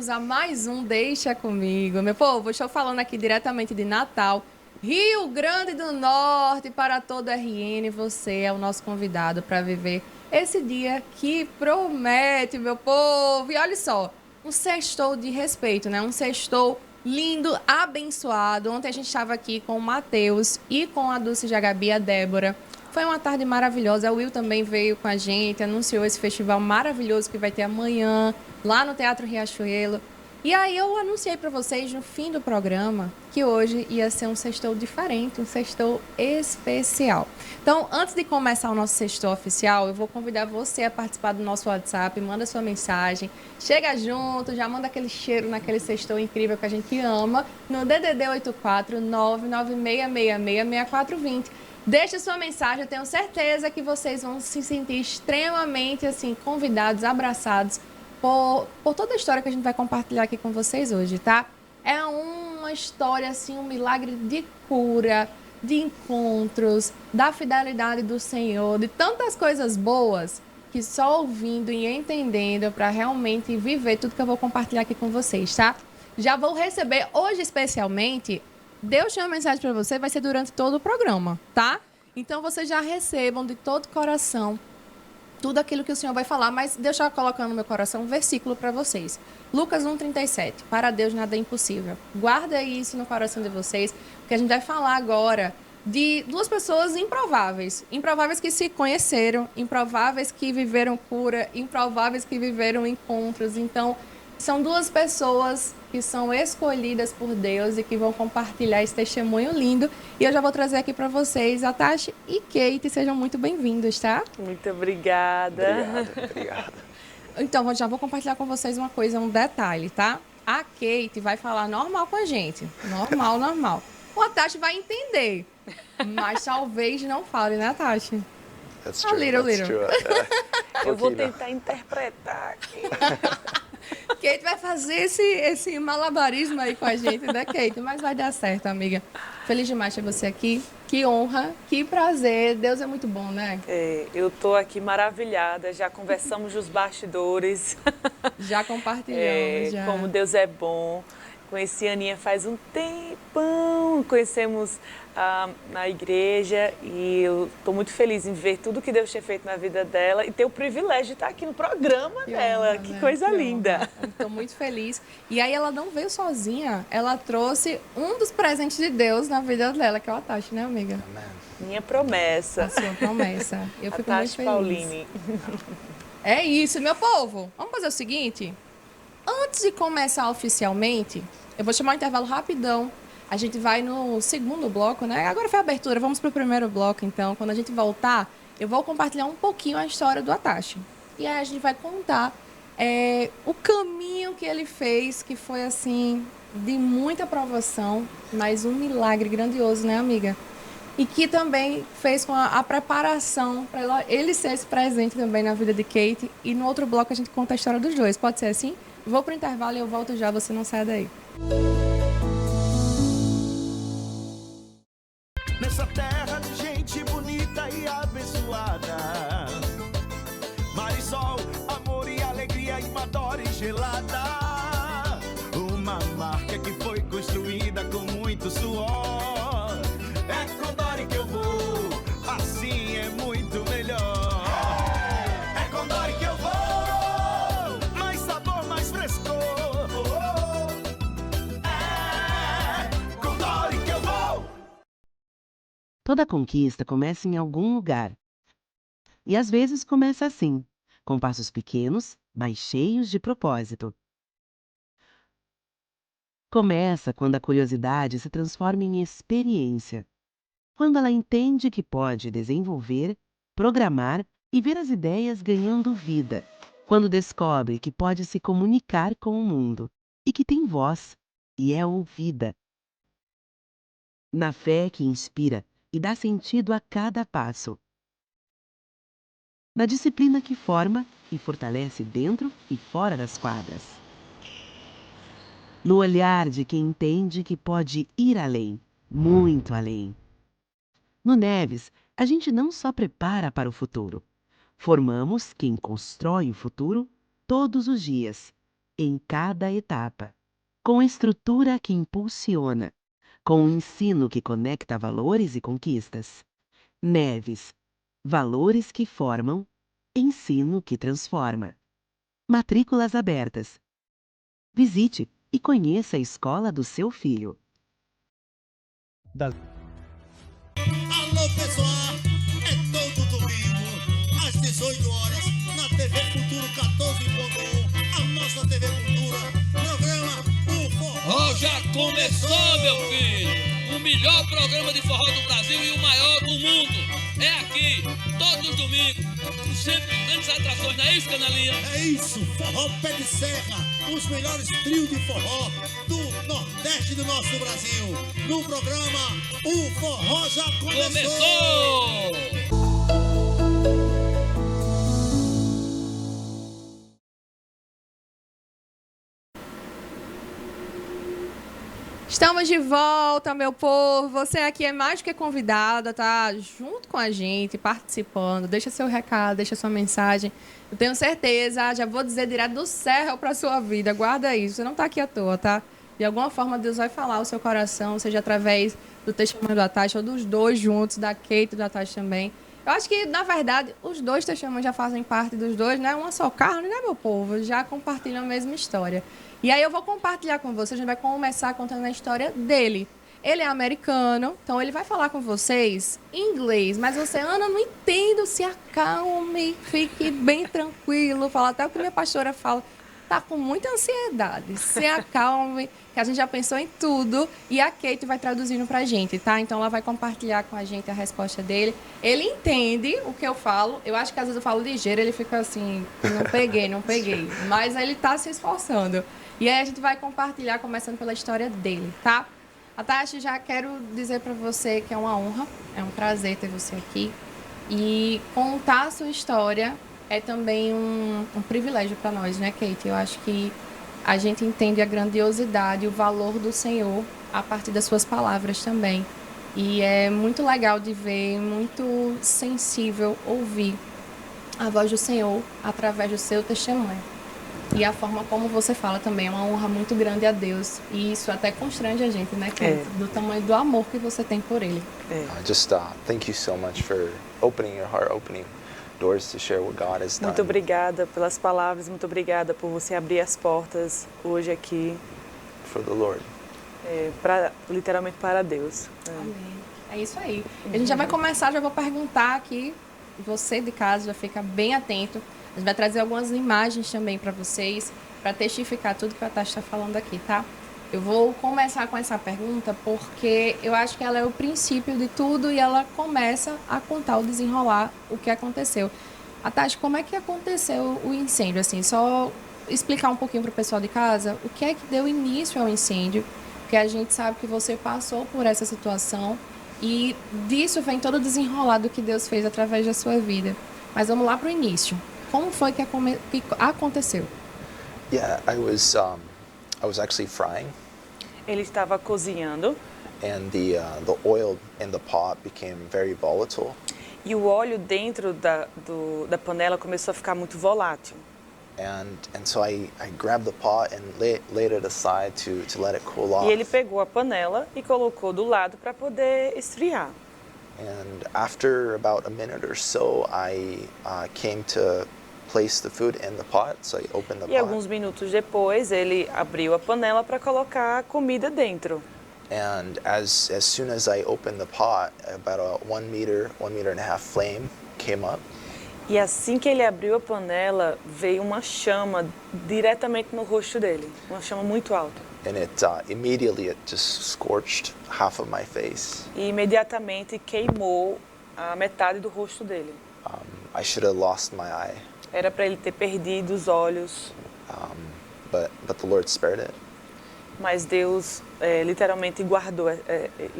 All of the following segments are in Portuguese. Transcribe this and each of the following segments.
A mais um Deixa Comigo. Meu povo, estou falando aqui diretamente de Natal, Rio Grande do Norte, para todo RN. Você é o nosso convidado para viver esse dia que promete, meu povo. E olha só, um sextou de respeito, né? Um sextou lindo, abençoado. Ontem a gente estava aqui com o Matheus e com a Dulce de Gabi, a Débora. Foi uma tarde maravilhosa. O Will também veio com a gente, anunciou esse festival maravilhoso que vai ter amanhã, lá no Teatro Riachuelo. E aí eu anunciei para vocês no fim do programa que hoje ia ser um sextou diferente, um sextou especial. Então, antes de começar o nosso sextou oficial, eu vou convidar você a participar do nosso WhatsApp, manda sua mensagem, chega junto, já manda aquele cheiro naquele sextou incrível que a gente ama, no DDD 84 996666420. Deixe sua mensagem, eu tenho certeza que vocês vão se sentir extremamente assim convidados, abraçados por toda a história que a gente vai compartilhar aqui com vocês hoje, tá? É uma história, assim, um milagre de cura, de encontros, da fidelidade do Senhor, de tantas coisas boas que só ouvindo e entendendo para realmente viver tudo que eu vou compartilhar aqui com vocês, tá? Já vou receber hoje especialmente. Deus tinha uma mensagem para você, vai ser durante todo o programa, tá? Então vocês já recebam de todo coração tudo aquilo que o Senhor vai falar, mas deixa eu colocar no meu coração um versículo para vocês. Lucas 1,37. Para Deus nada é impossível. Guarda isso no coração de vocês, porque a gente vai falar agora de duas pessoas improváveis. Improváveis que se conheceram, improváveis que viveram cura, improváveis que viveram encontros. Então, são duas pessoas que são escolhidas por Deus e que vão compartilhar esse testemunho lindo. E eu já vou trazer aqui para vocês a Tati e Kate. Sejam muito bem-vindos, tá? Muito obrigada. Obrigado. Então, eu já vou compartilhar com vocês uma coisa, um detalhe, tá? A Kate vai falar normal com a gente. Normal, normal. A Tati vai entender. Mas talvez não fale, né, Tati? That's true. little. Eu vou tentar interpretar aqui. Kate vai fazer esse malabarismo aí com a gente, né, Kate? Mas vai dar certo, amiga. Feliz demais ter você aqui. Que honra, que prazer. Deus é muito bom, né? Eu tô aqui maravilhada, já conversamos nos bastidores. Já compartilhamos, já. Como Deus é bom. Conheci a Aninha faz um tempão, conhecemos na igreja e eu estou muito feliz em ver tudo que Deus tinha feito na vida dela e ter o privilégio de estar aqui no programa dela. Honra, Que né? coisa linda. Estou muito feliz. E aí ela não veio sozinha, ela trouxe um dos presentes de Deus na vida dela, que é o Atashi, né, amiga? Amen. Minha promessa. A sua promessa. Eu fico muito Tati feliz. Pauline. É isso, meu povo. Vamos fazer o seguinte? Antes de começar oficialmente, eu vou chamar um intervalo rapidão. A gente vai no segundo bloco, né? Agora foi a abertura, vamos pro primeiro bloco, então. Quando a gente voltar, eu vou compartilhar um pouquinho a história do Atashi. E aí a gente vai contar o caminho que ele fez, que foi, assim, de muita provação, mas um milagre grandioso, né, amiga? E que também fez com a preparação para ele ser esse presente também na vida de Kate. E no outro bloco a gente conta a história dos dois. Pode ser assim? Vou pro intervalo e eu volto já, você não sai daí. Nessa terra de gente bonita e abençoada, Marisol, amor e alegria e uma Dora gelada. Uma marca que foi construída com muito suor. É com Dora que eu vou, assim é muito melhor. É com Dora que eu vou, mais sabor, mais frescor. É com Dora que eu vou. Toda conquista começa em algum lugar. E às vezes começa assim, com passos pequenos, mas cheios de propósito. Começa quando a curiosidade se transforma em experiência. Quando ela entende que pode desenvolver, programar e ver as ideias ganhando vida. Quando descobre que pode se comunicar com o mundo e que tem voz e é ouvida. Na fé que inspira e dá sentido a cada passo. Na disciplina que forma e fortalece dentro e fora das quadras. No olhar de quem entende que pode ir além, muito além. No Neves, a gente não só prepara para o futuro. Formamos quem constrói o futuro todos os dias. em cada etapa, com estrutura que impulsiona, com um ensino que conecta valores e conquistas. Neves, valores que formam, ensino que transforma. Matrículas abertas. Visite e conheça a escola do seu filho. Alô pessoal, é todo domingo, às 18 horas, na TV Futuro 14.1, a nossa TV Cultura, programa O Forró já começou, meu filho! O melhor programa de forró do Brasil e o maior do mundo. É aqui, todos os domingos, com sempre grandes atrações, não é isso, Canelinha? É isso, Forró Pé de Serra, os melhores trios de forró do Nordeste do nosso Brasil. No programa O Forró já começou! Estamos de volta, meu povo. Você aqui é mais do que convidada, tá? Junto com a gente, participando. Deixa seu recado, deixa sua mensagem. Eu tenho certeza, já vou dizer direto do céu para sua vida. Guarda isso, você não tá aqui à toa, tá? De alguma forma, Deus vai falar ao seu coração, seja através do testemunho da Tati ou dos dois juntos, da Kate e da Tati também. Eu acho que, na verdade, os dois testemunhos já fazem parte dos dois, né? Uma só carne, né, meu povo? Já compartilham a mesma história. E aí eu vou compartilhar com vocês, a gente vai começar contando a história dele. Ele é americano, então ele vai falar com vocês em inglês, mas você, Ana, não entendo, se acalme, fique bem tranquilo, fala até o que minha pastora fala, tá com muita ansiedade, se acalme, que a gente já pensou em tudo, e a Kate vai traduzindo pra gente, tá? Então ela vai compartilhar com a gente a resposta dele. Ele entende o que eu falo, eu acho que às vezes eu falo ligeiro, ele fica assim, não peguei, mas ele tá se esforçando. E aí a gente vai compartilhar, começando pela história dele, tá? A Tati, já quero dizer para você que é uma honra, é um prazer ter você aqui. E contar a sua história é também um privilégio para nós, né, Kate? Eu acho que a gente entende a grandiosidade e o valor do Senhor a partir das suas palavras também. E é muito legal de ver, muito sensível ouvir a voz do Senhor através do seu testemunho. E a forma como você fala também é uma honra muito grande a Deus. E isso até constrange a gente, né, Kate? Do tamanho do amor que você tem por Ele. Thank you so much for opening your heart, opening doors to share what God has done. Muito obrigada pelas palavras, muito obrigada por você abrir as portas hoje aqui. For the Lord. Literalmente para Deus. Amém. É isso aí. A gente já vai começar, já vou perguntar aqui, você de casa já fica bem atento. A gente vai trazer algumas imagens também para vocês, para testificar tudo que a Tati está falando aqui, tá? Eu vou começar com essa pergunta porque eu acho que ela é o princípio de tudo e ela começa a contar o desenrolar, o que aconteceu. A Tati, como é que aconteceu o incêndio? Assim, só explicar um pouquinho para o pessoal de casa o que é que deu início ao incêndio, porque a gente sabe que você passou por essa situação e disso vem todo o desenrolar do que Deus fez através da sua vida. Mas vamos lá para o início. Como foi que aconteceu? Yeah, I was actually frying. Ele estava cozinhando. And the oil in the pot became very volatile. E o óleo dentro da panela começou a ficar muito volátil. And so I grabbed the pot and laid it aside to let it cool off. E ele pegou a panela e colocou do lado para poder esfriar. And after about a minute or so, I came to place the food in the pot, so I opened the pot. E alguns minutos depois, ele abriu a panela para colocar a comida dentro. And as soon as I opened the pot, about a 1 meter and a half flame came up. E assim que ele abriu a panela, veio uma chama diretamente no rosto dele, uma chama muito alta. And immediately it just scorched half of my face. E imediatamente queimou a metade do rosto dele. I should have lost my eye. Era para ele ter perdido os olhos. But the Lord spared it. Mas Deus literalmente guardou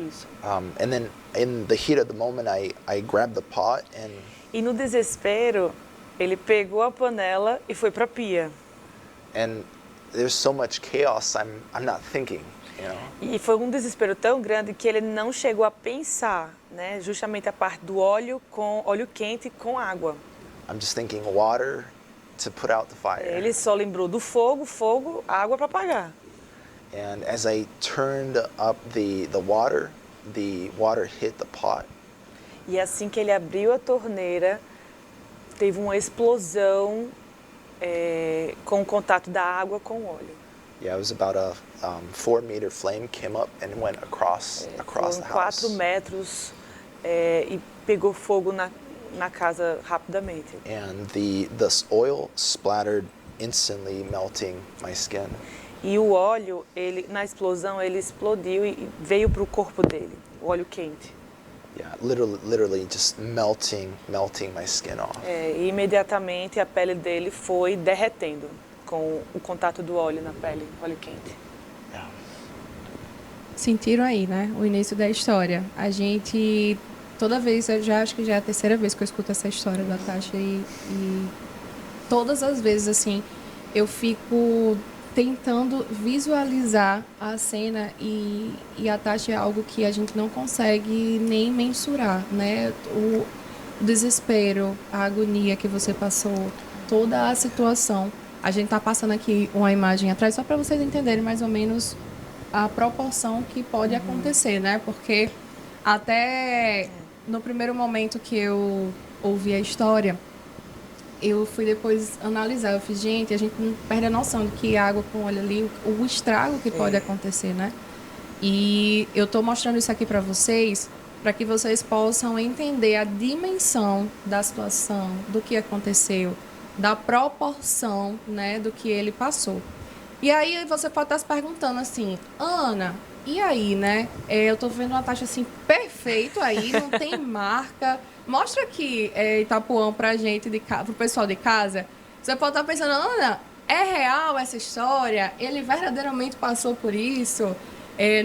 isso. And then in the heat of the moment, I grabbed the pot and. E no desespero, ele pegou a panela e foi para a pia. And there's so much chaos, I'm not thinking, you know. E foi um desespero tão grande que ele não chegou a pensar, né? Justamente a parte do óleo quente com água. I'm just thinking water to put out the fire. Ele só lembrou do fogo, fogo, água para apagar. And as I turned up the water hit the pot. E assim que ele abriu a torneira, teve uma explosão com o contato da água com o óleo. Yeah, it was about a 4-meter flame came up and went across Foram the 4 house. metros e pegou fogo na casa rapidamente. And the oil splattered instantly, melting my skin. E o óleo, na explosão, ele explodiu e veio para o corpo dele, o óleo quente. Yeah, literally just melting my skin off. E imediatamente a pele dele foi derretendo com o contato do óleo na pele, óleo quente. Yeah. Sentiram aí, né? O início da história. A gente, toda vez, eu já acho que já é a terceira vez que eu escuto essa história da Tasha e todas as vezes, assim, eu fico tentando visualizar a cena e a Tasha é algo que a gente não consegue nem mensurar, né? O desespero, a agonia que você passou, toda a situação. A gente tá passando aqui uma imagem atrás só para vocês entenderem mais ou menos a proporção que pode acontecer, né? Porque até no primeiro momento que eu ouvi a história, eu fui depois analisar. Eu fiz, gente, a gente não perde a noção de que água com óleo ali, o estrago que pode acontecer, né? E eu tô mostrando isso aqui para vocês, para que vocês possam entender a dimensão da situação, do que aconteceu, da proporção, né, do que ele passou. E aí você pode estar se perguntando assim, Ana, e aí, né? Eu tô vendo uma Tasha assim, perfeito aí, não tem marca. Mostra aqui Itapuã pra gente, pro pessoal de casa. Você pode estar pensando, Ana, é real essa história? Ele verdadeiramente passou por isso?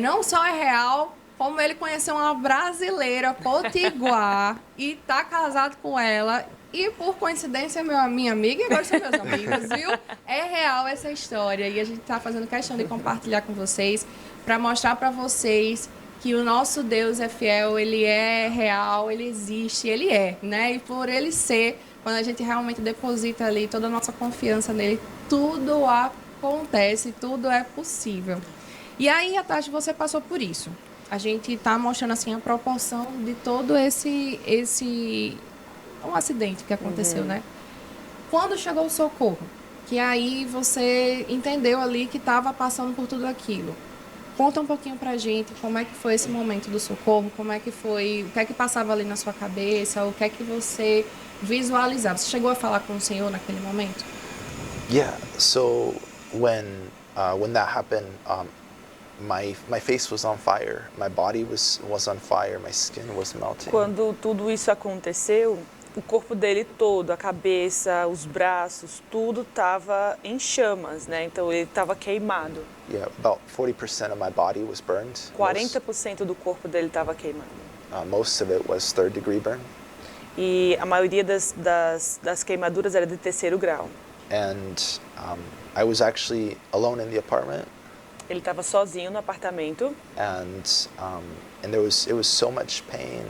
Não só é real, como ele conheceu uma brasileira potiguar e tá casado com ela. E por coincidência, minha amiga e agora são meus amigos, viu? É real essa história e a gente tá fazendo questão de compartilhar com vocês para mostrar para vocês que o nosso Deus é fiel, ele é real, ele existe, ele é, né? E por ele ser, quando a gente realmente deposita ali toda a nossa confiança nele, tudo acontece, tudo é possível. E aí, Tasha, você passou por isso. A gente tá mostrando assim a proporção de todo esse um acidente que aconteceu, né? Quando chegou o socorro, que aí você entendeu ali que estava passando por tudo aquilo. Conta um pouquinho pra gente como é que foi esse momento do socorro, como é que foi, o que é que passava ali na sua cabeça, o que é que você visualizava. Você chegou a falar com o Senhor naquele momento? Yeah. So when that happened, my face was on fire, my body was on fire, my skin was melting. Quando tudo isso aconteceu, o corpo dele todo, a cabeça, os braços, tudo estava em chamas, né? Então ele estava queimado. Yeah, about 40% of my body was burned. 40% do corpo dele estava queimado. Most of it was 3rd-degree burn. E a maioria das queimaduras era de 3º grau. And I was actually alone in the apartment. Ele estava sozinho no apartamento. And it was so much pain.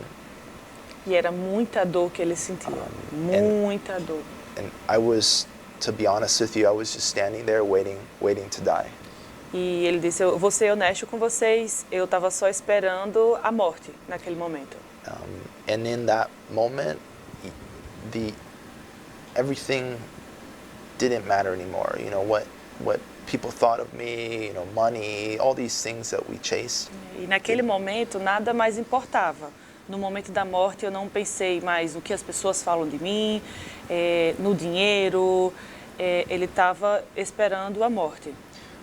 E era muita dor que ele sentia, muita dor. And I was, to be honest with you, I was just standing there waiting to die. E ele disse, eu vou ser honesto com vocês, eu estava só esperando a morte naquele momento. And in that moment, everything didn't matter anymore. You know, what people thought of me, you know, money, all these things that we chase. E naquele momento nada mais importava. No momento da morte eu não pensei mais no que as pessoas falam de mim, no dinheiro. Ele estava esperando a morte.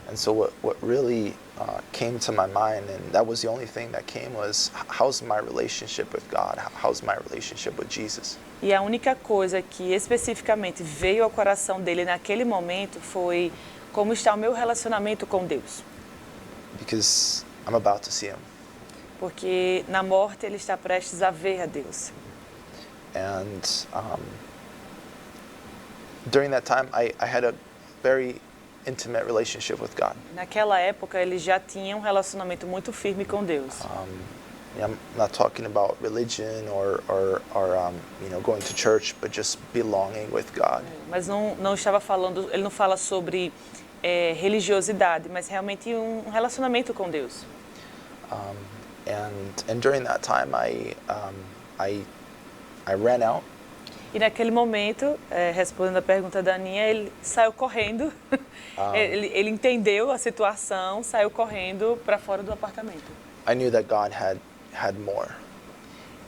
And so what really came to my mind, and that was the only thing that came, was how's my relationship with God? How's my relationship with Jesus? E a única coisa que especificamente veio ao coração dele naquele momento foi como está o meu relacionamento com Deus. Because I'm about to see him. Porque na morte ele está prestes a ver a Deus. And during that time, I had a very intimate relationship with God. Naquela época ele já tinha um relacionamento muito firme com Deus. I'm not talking about religion or going to church, but just belonging with God. Mas não estava falando, ele não fala sobre religiosidade, mas realmente um relacionamento com Deus. And during that time, I ran out. E naquele momento, respondendo a pergunta da Aninha, ele saiu correndo. Ele entendeu a situação, saiu correndo para fora do apartamento. I knew that God had more.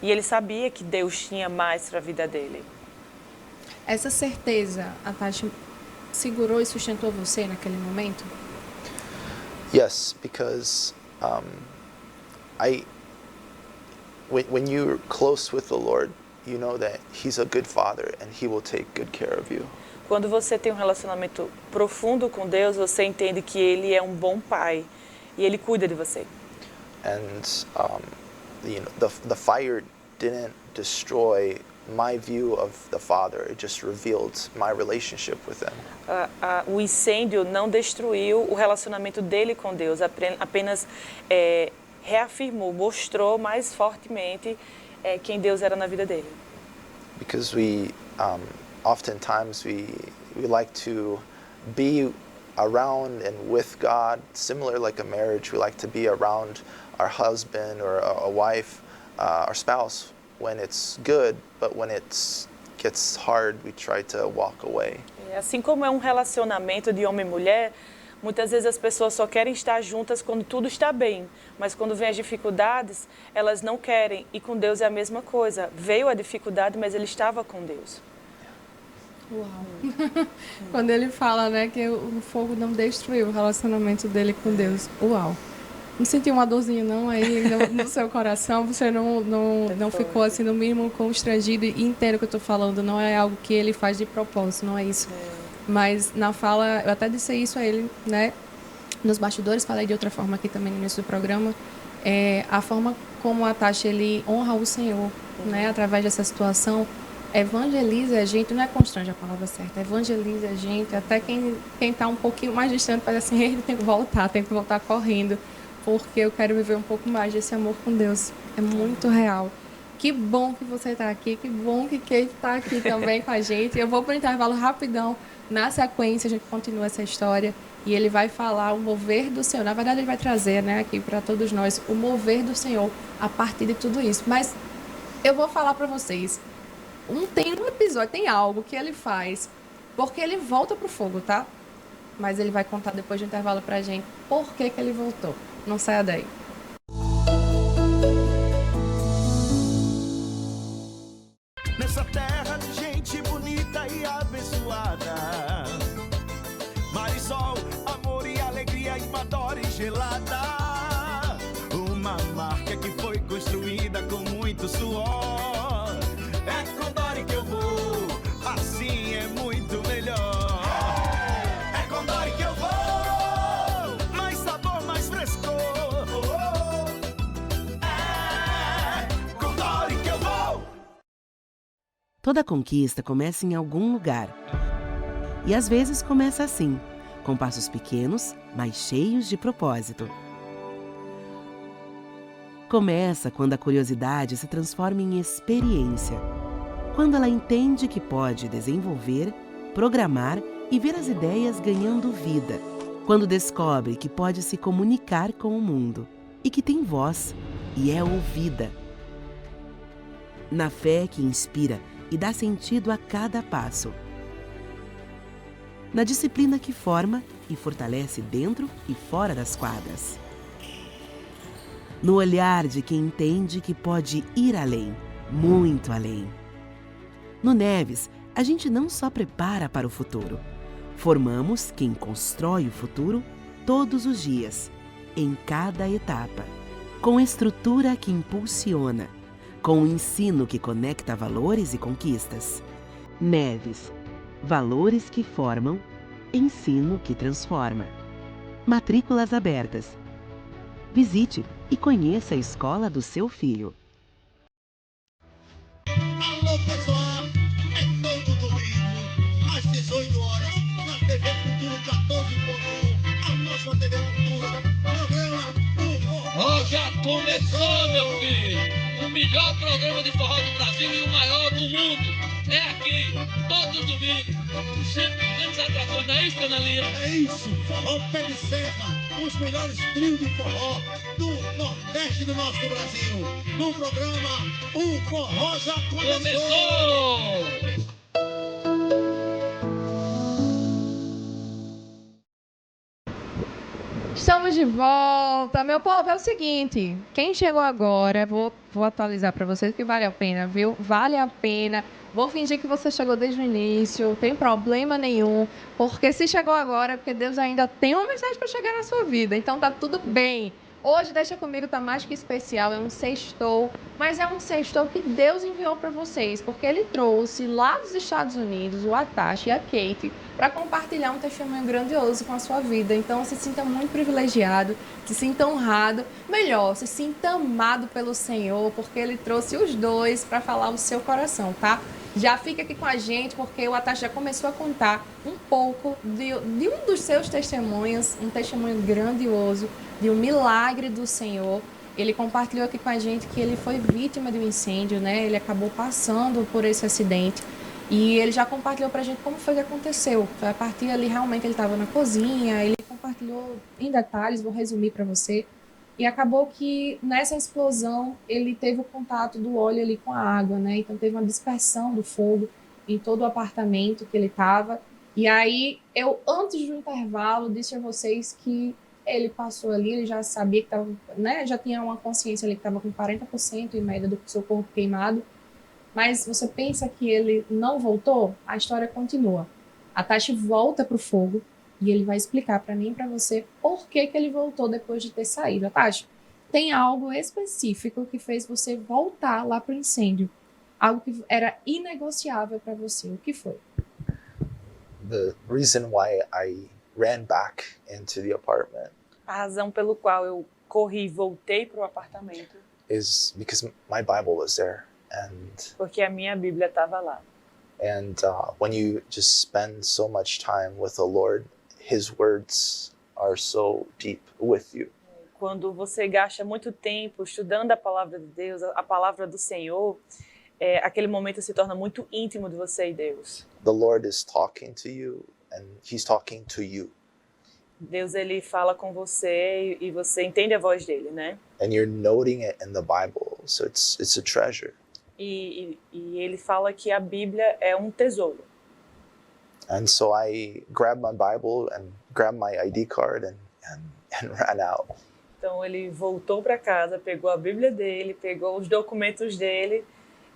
E ele sabia que Deus tinha mais para a vida dele. Essa certeza, a Tati segurou e sustentou você naquele momento? Yes, because when you're close with the Lord, you know that He's a good Father and He will take good care of you. Quando você tem um relacionamento profundo com Deus, você entende que Ele é um bom pai e Ele cuida de você. And the fire didn't destroy my view of the Father. It just revealed my relationship with Him. O incêndio não destruiu o relacionamento dele com Deus, apenas reafirmou, mostrou mais fortemente quem Deus era na vida dele. Because oftentimes we like to be around and with God, similar like a marriage. We like to be around our husband or a wife, our spouse, when it's good, but when it gets hard, we try to walk away. Assim como é um relacionamento de homem e mulher, muitas vezes as pessoas só querem estar juntas quando tudo está bem, mas quando vem as dificuldades, elas não querem. E com Deus é a mesma coisa. Veio a dificuldade, mas ele estava com Deus. Uau! Quando ele fala, né, que o fogo não destruiu o relacionamento dele com Deus. Uau! Não sentiu uma dorzinha não aí no seu coração? Você não ficou assim no mínimo constrangido e entendo o que eu estou falando? Não é algo que ele faz de propósito, não é isso. Mas na fala, eu até disse isso a ele, né? Nos bastidores, falei de outra forma aqui também no início do programa. A forma como a Tati, ele honra o Senhor, né? Através dessa situação, evangeliza a gente, não é constrange a palavra certa, evangeliza a gente, até quem está um pouquinho mais distante, faz assim, ele tem que voltar correndo, porque eu quero viver um pouco mais desse amor com Deus. É muito real. Que bom que você está aqui, que bom que Kate está aqui também com a gente. Eu vou para o intervalo rapidão. Na sequência, a gente continua essa história e ele vai falar o mover do Senhor. Na verdade, ele vai trazer, né, aqui para todos nós o mover do Senhor a partir de tudo isso. Mas eu vou falar para vocês. Tem um episódio, tem algo que ele faz, porque ele volta pro fogo, tá? Mas ele vai contar depois do intervalo pra gente por que ele voltou. Não saia daí. Nessa terra de gente bonita e abençoada, Marisol, amor e alegria, Imadora e gelada. Uma marca que foi construída com muito suor. É com Dory que eu vou, assim é muito melhor. É com Dory que eu vou, mais sabor, mais frescor. É com Dory que eu vou. Toda conquista começa em algum lugar. E às vezes começa assim, com passos pequenos, mas cheios de propósito. Começa quando a curiosidade se transforma em experiência. Quando ela entende que pode desenvolver, programar e ver as ideias ganhando vida. Quando descobre que pode se comunicar com o mundo e que tem voz e é ouvida. Na fé que inspira e dá sentido a cada passo. Na disciplina que forma e fortalece dentro e fora das quadras. No olhar de quem entende que pode ir além, muito além. No Neves, a gente não só prepara para o futuro. Formamos quem constrói o futuro todos os dias, em cada etapa. Com estrutura que impulsiona, com o ensino que conecta valores e conquistas. Neves, valores que formam, ensino que transforma. Matrículas abertas. Visite e conheça a escola do seu filho. Alô, pessoal, é todo domingo, às 18 horas, na TV Futuro 14.1, a nossa TV Cultura, programa O Forró já começou, meu filho. O melhor programa de forró do Brasil e o maior do mundo. É aqui, todos os domingos. Sempre grandes atrações, não é isso, Dona Lia? É isso, Forró Pé de Serra. Os melhores trios de forró do Nordeste do nosso Brasil. No programa O Forró Já Começou! Estamos de volta. Meu povo, é o seguinte. Quem chegou agora, vou atualizar para vocês que vale a pena, viu? Vale a pena. Vou fingir que você chegou desde o início, não tem problema nenhum. Porque se chegou agora, é porque Deus ainda tem uma mensagem para chegar na sua vida. Então tá tudo bem. Hoje, Deixa Comigo, tá mais que especial. É um sextou, mas é um sextou que Deus enviou para vocês. Porque Ele trouxe lá dos Estados Unidos o Atashi e a Kate para compartilhar um testemunho grandioso com a sua vida. Então, se sinta muito privilegiado, se sinta honrado. Melhor, se sinta amado pelo Senhor, porque Ele trouxe os dois para falar o seu coração, tá? Já fica aqui com a gente, porque o Atashi já começou a contar um pouco de um dos seus testemunhos, um testemunho grandioso, de um milagre do Senhor. Ele compartilhou aqui com a gente que ele foi vítima de um incêndio, né? Ele acabou passando por esse acidente. E ele já compartilhou pra gente como foi que aconteceu. A partir ali, realmente, ele estava na cozinha, ele compartilhou em detalhes, vou resumir para você. E acabou que nessa explosão ele teve o contato do óleo ali com a água, né? Então teve uma dispersão do fogo em todo o apartamento que ele estava. E aí eu, antes do intervalo, disse a vocês que ele passou ali, ele já sabia que estava, né? Já tinha uma consciência ali que estava com 40% em média do seu corpo queimado. Mas você pensa que ele não voltou? A história continua. A Tashi volta para o fogo e ele vai explicar para mim e para você por que ele voltou depois de ter saído. Tashi, tem algo específico que fez você voltar lá para o incêndio? Algo que era inegociável para você. O que foi? The reason why I ran back into the apartment A razão pelo qual eu corri e voltei para o apartamento is because my Bible was there. porque a minha Bíblia estava lá. And when you just spend so much time with the Lord, His words are so deep with you. Quando você gasta muito tempo estudando a palavra de Deus, a palavra do Senhor, aquele momento se torna muito íntimo de você e Deus. The Lord is talking to you, and He's talking to you. Deus, ele fala com você e você entende a voz dele, né? And you're noting it in the Bible, so it's a treasure. E ele fala que a Bíblia é um tesouro. And so I grabbed my Bible and grabbed my ID card and ran out. Então ele voltou para casa, pegou a Bíblia dele, pegou os documentos dele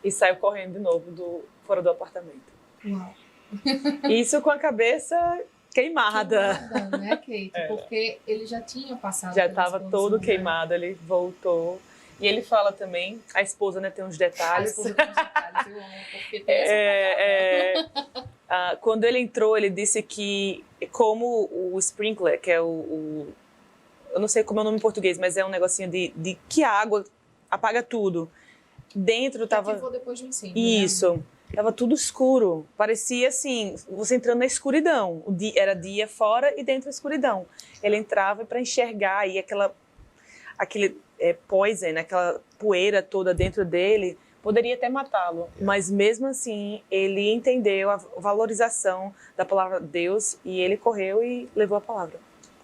e saiu correndo de novo fora do apartamento. Uau. Isso com a cabeça queimada. Queimada, né, Kate? Porque ele já tinha passado. Já pela estava explosão, todo né? queimado, ele voltou. E ele fala também, a esposa, né, tem uns detalhes. A esposa tem uns detalhes, eu amo, porque tem essa quando ele entrou, ele disse que como o sprinkler, que é eu não sei como é o nome em português, mas é um negocinho de que a água apaga tudo. Dentro tava... ativou depois do incêndio. Isso. Né? Tava tudo escuro. Parecia assim, você entrando na escuridão. Era dia fora e dentro da escuridão. Ele entrava para enxergar e aquele poison, aquela poeira toda dentro dele, poderia até matá-lo. Mas mesmo assim, ele entendeu a valorização da palavra de Deus e ele correu e levou a palavra.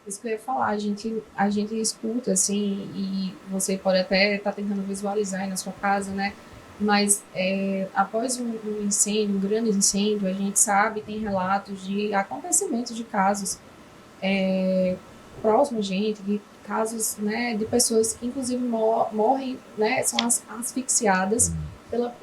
Isso que eu ia falar, a gente escuta, assim, e você pode até estar tentando visualizar aí na sua casa, né? Mas após um incêndio, um grande incêndio, a gente sabe, tem relatos de acontecimentos de casos próximos a gente, de casos, né, de pessoas que inclusive morrem, né, são asfixiadas pela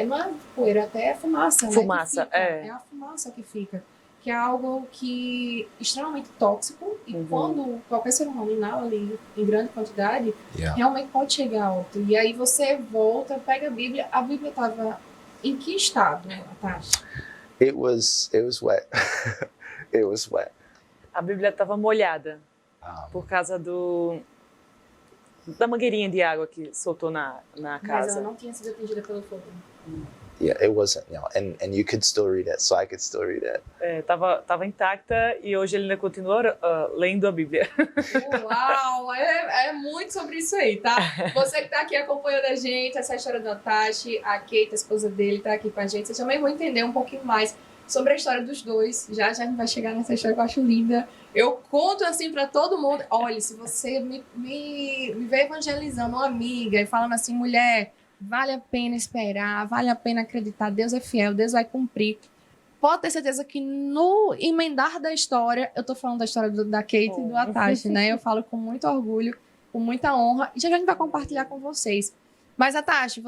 não é poeira, até fumaça, né? Fumaça, É a fumaça que fica. Que é algo que extremamente tóxico e quando qualquer ser humano inala ali em grande quantidade, realmente pode chegar a óbito. E aí você volta, pega a Bíblia estava em que estado, Tashi? It was wet. It was wet. A Bíblia estava molhada por causa da mangueirinha de água que soltou na casa. Mas ela não tinha sido atingida pelo fogo. Yeah, it wasn't, and you could still read it, so I could still read it. Tava intacta e hoje ele ainda continua lendo a Bíblia. Uau! É muito sobre isso aí, tá? Você que tá aqui acompanhando a gente, essa é a história do Atashi, a Kate, a esposa dele, tá aqui com a gente. Vocês também vão entender um pouquinho mais sobre a história dos dois. Já a gente vai chegar nessa história que eu acho linda. Eu conto assim pra todo mundo. Olha, se você me vê evangelizando uma amiga e falando assim, mulher, vale a pena esperar, vale a pena acreditar, Deus é fiel, Deus vai cumprir. Pode ter certeza que no emendar da história, eu tô falando da história da Kate e do Atashi, né? Eu falo com muito orgulho, com muita honra. E já a gente vai compartilhar com vocês. Mas, Atashi,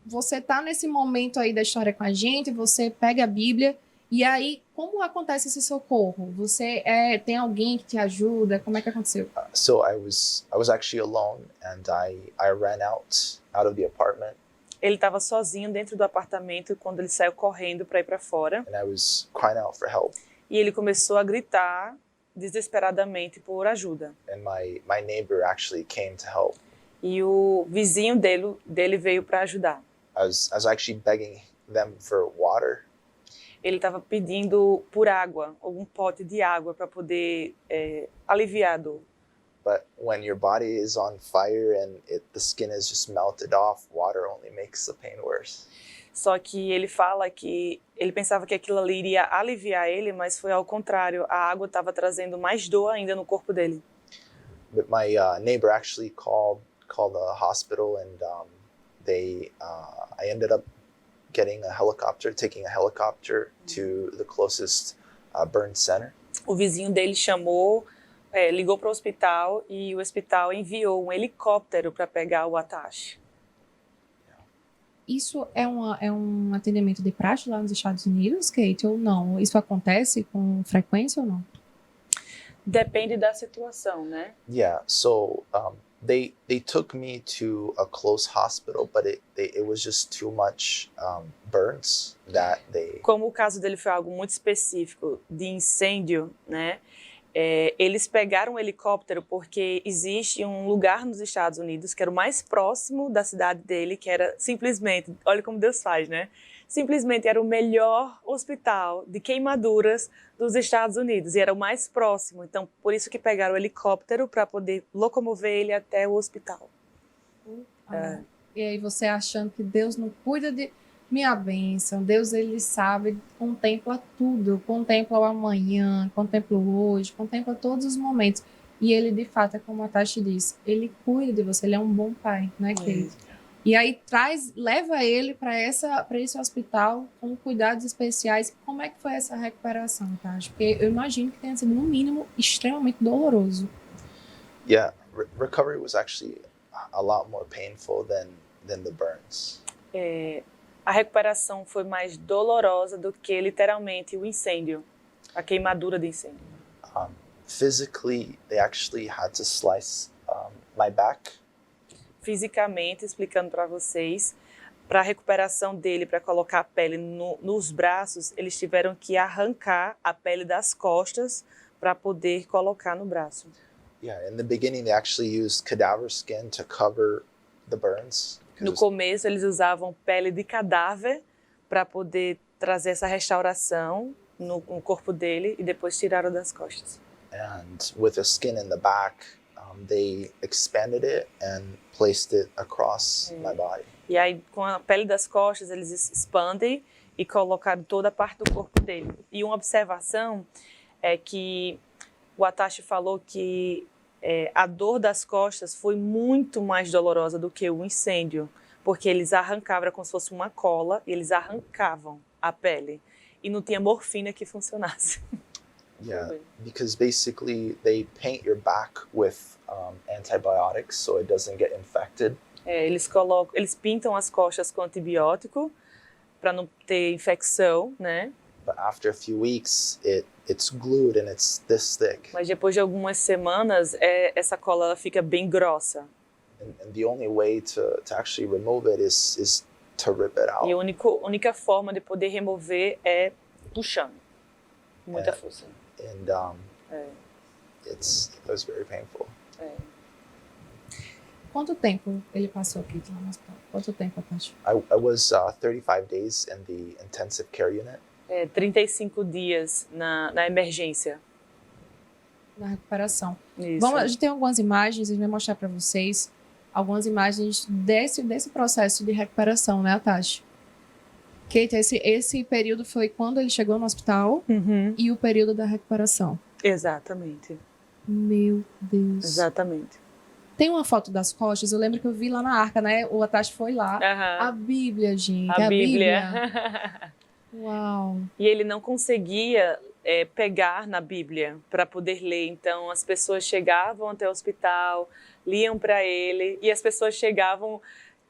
você tá nesse momento aí da história com a gente, você pega a Bíblia, e aí, como acontece esse socorro? Você tem alguém que te ajuda? Como é que aconteceu? So I was actually alone, and I ran out of the apartment, Ele estava sozinho dentro do apartamento quando ele saiu correndo para ir para fora. and I was crying out for help. E ele começou a gritar desesperadamente por ajuda. And my neighbor actually came to help. E o vizinho dele veio para ajudar. I was actually begging them for water, Ele estava pedindo por água, algum pote de água para poder aliviar a dor. but when your body is on fire and the skin is just melted off, water only makes the pain worse. Só que ele fala que ele pensava que aquilo ali iria aliviar ele, mas foi ao contrário. A água estava trazendo mais dor ainda no corpo dele. But my neighbor actually called the hospital, and I ended up taking a helicopter to the closest burn center. O vizinho dele ligou para o hospital e o hospital enviou um helicóptero para pegar o Atashi. Isso é um atendimento de praxe lá nos Estados Unidos, Kate, ou não? Isso acontece com frequência ou não? Depende da situação, né? Yeah, so they took me to a close hospital, but it was just too much burns that they. Como o caso dele foi algo muito específico de incêndio, né? Eles pegaram um helicóptero porque existe um lugar nos Estados Unidos que era o mais próximo da cidade dele, que era simplesmente, olha como Deus faz, né? Simplesmente era o melhor hospital de queimaduras dos Estados Unidos e era o mais próximo. Então, por isso que pegaram o helicóptero para poder locomover ele até o hospital. E aí você achando que Deus não cuida de minha bênção, Deus ele sabe, contempla tudo, contempla o amanhã, contempla o hoje, contempla todos os momentos. E ele de fato, é como a Tashi disse, ele cuida de você, ele é um bom pai, né, Kate? E aí leva ele para esse hospital com cuidados especiais. Como é que foi essa recuperação, Tashi? Porque eu imagino que tenha sido, no mínimo, extremamente doloroso. Yeah, recovery was actually a lot more painful than the burns. A recuperação foi mais dolorosa do que literalmente o incêndio, a queimadura do incêndio. Physically, they actually had to slice my back. Fisicamente, explicando para vocês, para a recuperação dele, para colocar a pele nos braços, eles tiveram que arrancar a pele das costas para poder colocar no braço. Yeah, in the beginning, they actually used cadaver skin to cover the burns. No começo, eles usavam pele de cadáver para poder trazer essa restauração no corpo dele e depois tiraram das costas. And with the skin in the back, they expanded it and placed it across my body. E aí, com a pele das costas, eles expandem e colocaram toda a parte do corpo dele. E uma observação é que o Atashi falou que a dor das costas foi muito mais dolorosa do que o incêndio, porque eles arrancavam, era como se fosse uma cola, e eles arrancavam a pele. E não tinha morfina que funcionasse. Yeah, because basically they paint your back with antibiotics so it doesn't get infected. Eles pintam as costas com antibiótico para não ter infecção, né? But after a few weeks, it's glued and it's this thick. Mas depois de algumas semanas, essa cola ela fica bem grossa. And the only way to actually remove it is to rip it out. E a única forma de poder remover é puxando. Muita força. And it was very painful. Quanto tempo ele passou aqui lá no hospital? Quanto tempo, Atashi? I was 35 days in the intensive care unit. 35 dias na emergência. Na recuperação. Isso. A gente tem algumas imagens, a gente vai mostrar para vocês algumas imagens desse processo de recuperação, né, Atashi? Kate, esse período foi quando ele chegou no hospital e o período da recuperação. Exatamente. Meu Deus. Exatamente. Tem uma foto das costas, eu lembro que eu vi lá na arca, né? O Atashi foi lá. A Bíblia, gente. A Bíblia. Uau. E ele não conseguia pegar na Bíblia para poder ler. Então, as pessoas chegavam até o hospital, liam para ele, e as pessoas chegavam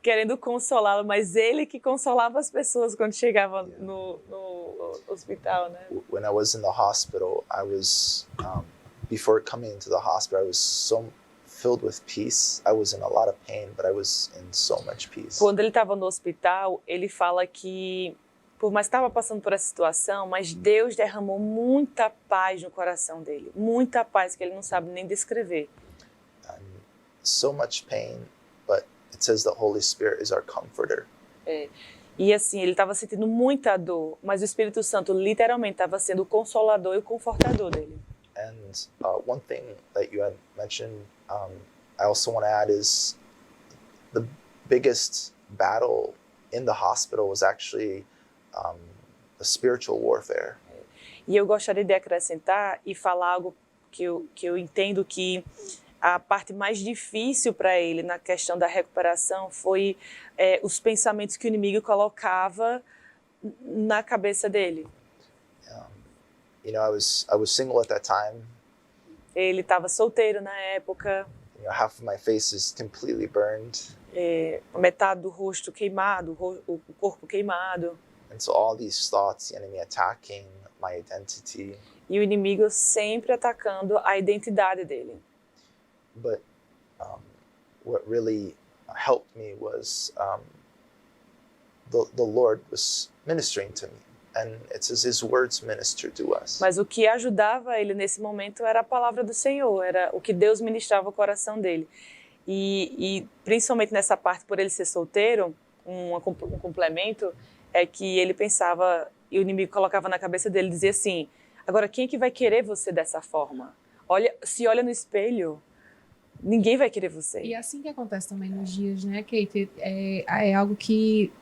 querendo consolá-lo, mas ele que consolava as pessoas quando chegava no hospital, né? When I was in the hospital, I was, before coming into the hospital, I was so filled with peace. I was in a lot of pain, but I was in so much peace. Quando ele estava no hospital, ele fala que, por mais que estava passando por essa situação, mas Deus derramou muita paz no coração dele. Muita paz que ele não sabe nem descrever. And so much pain, but it says the Holy Spirit is our comforter. E assim, ele estava sentindo muita dor, mas o Espírito Santo literalmente estava sendo o consolador e o confortador dele. And one thing that you had mentioned, I also want to add is the biggest battle in the hospital was actually the spiritual warfare. E eu gostaria de acrescentar e falar algo que eu entendo que a parte mais difícil para ele na questão da recuperação foi os pensamentos que o inimigo colocava na cabeça dele. You know, I was single at that time. Ele estava solteiro na época. You know, half of my face is completely burned. Metade do rosto queimado, o corpo queimado. And so all these thoughts, the enemy attacking my identity. E o inimigo sempre atacando a identidade dele. But what really helped me was the Lord was ministering to me. And it says His words minister to us. Mas o que ajudava ele nesse momento era a palavra do Senhor, era o que Deus ministrava ao coração dele. E principalmente nessa parte, por ele ser solteiro, um complemento, é que ele pensava, e o inimigo colocava na cabeça dele, dizia assim, agora quem é que vai querer você dessa forma? Se olha no espelho, ninguém vai querer você. E é assim que acontece também nos dias, né, Kate? É algo que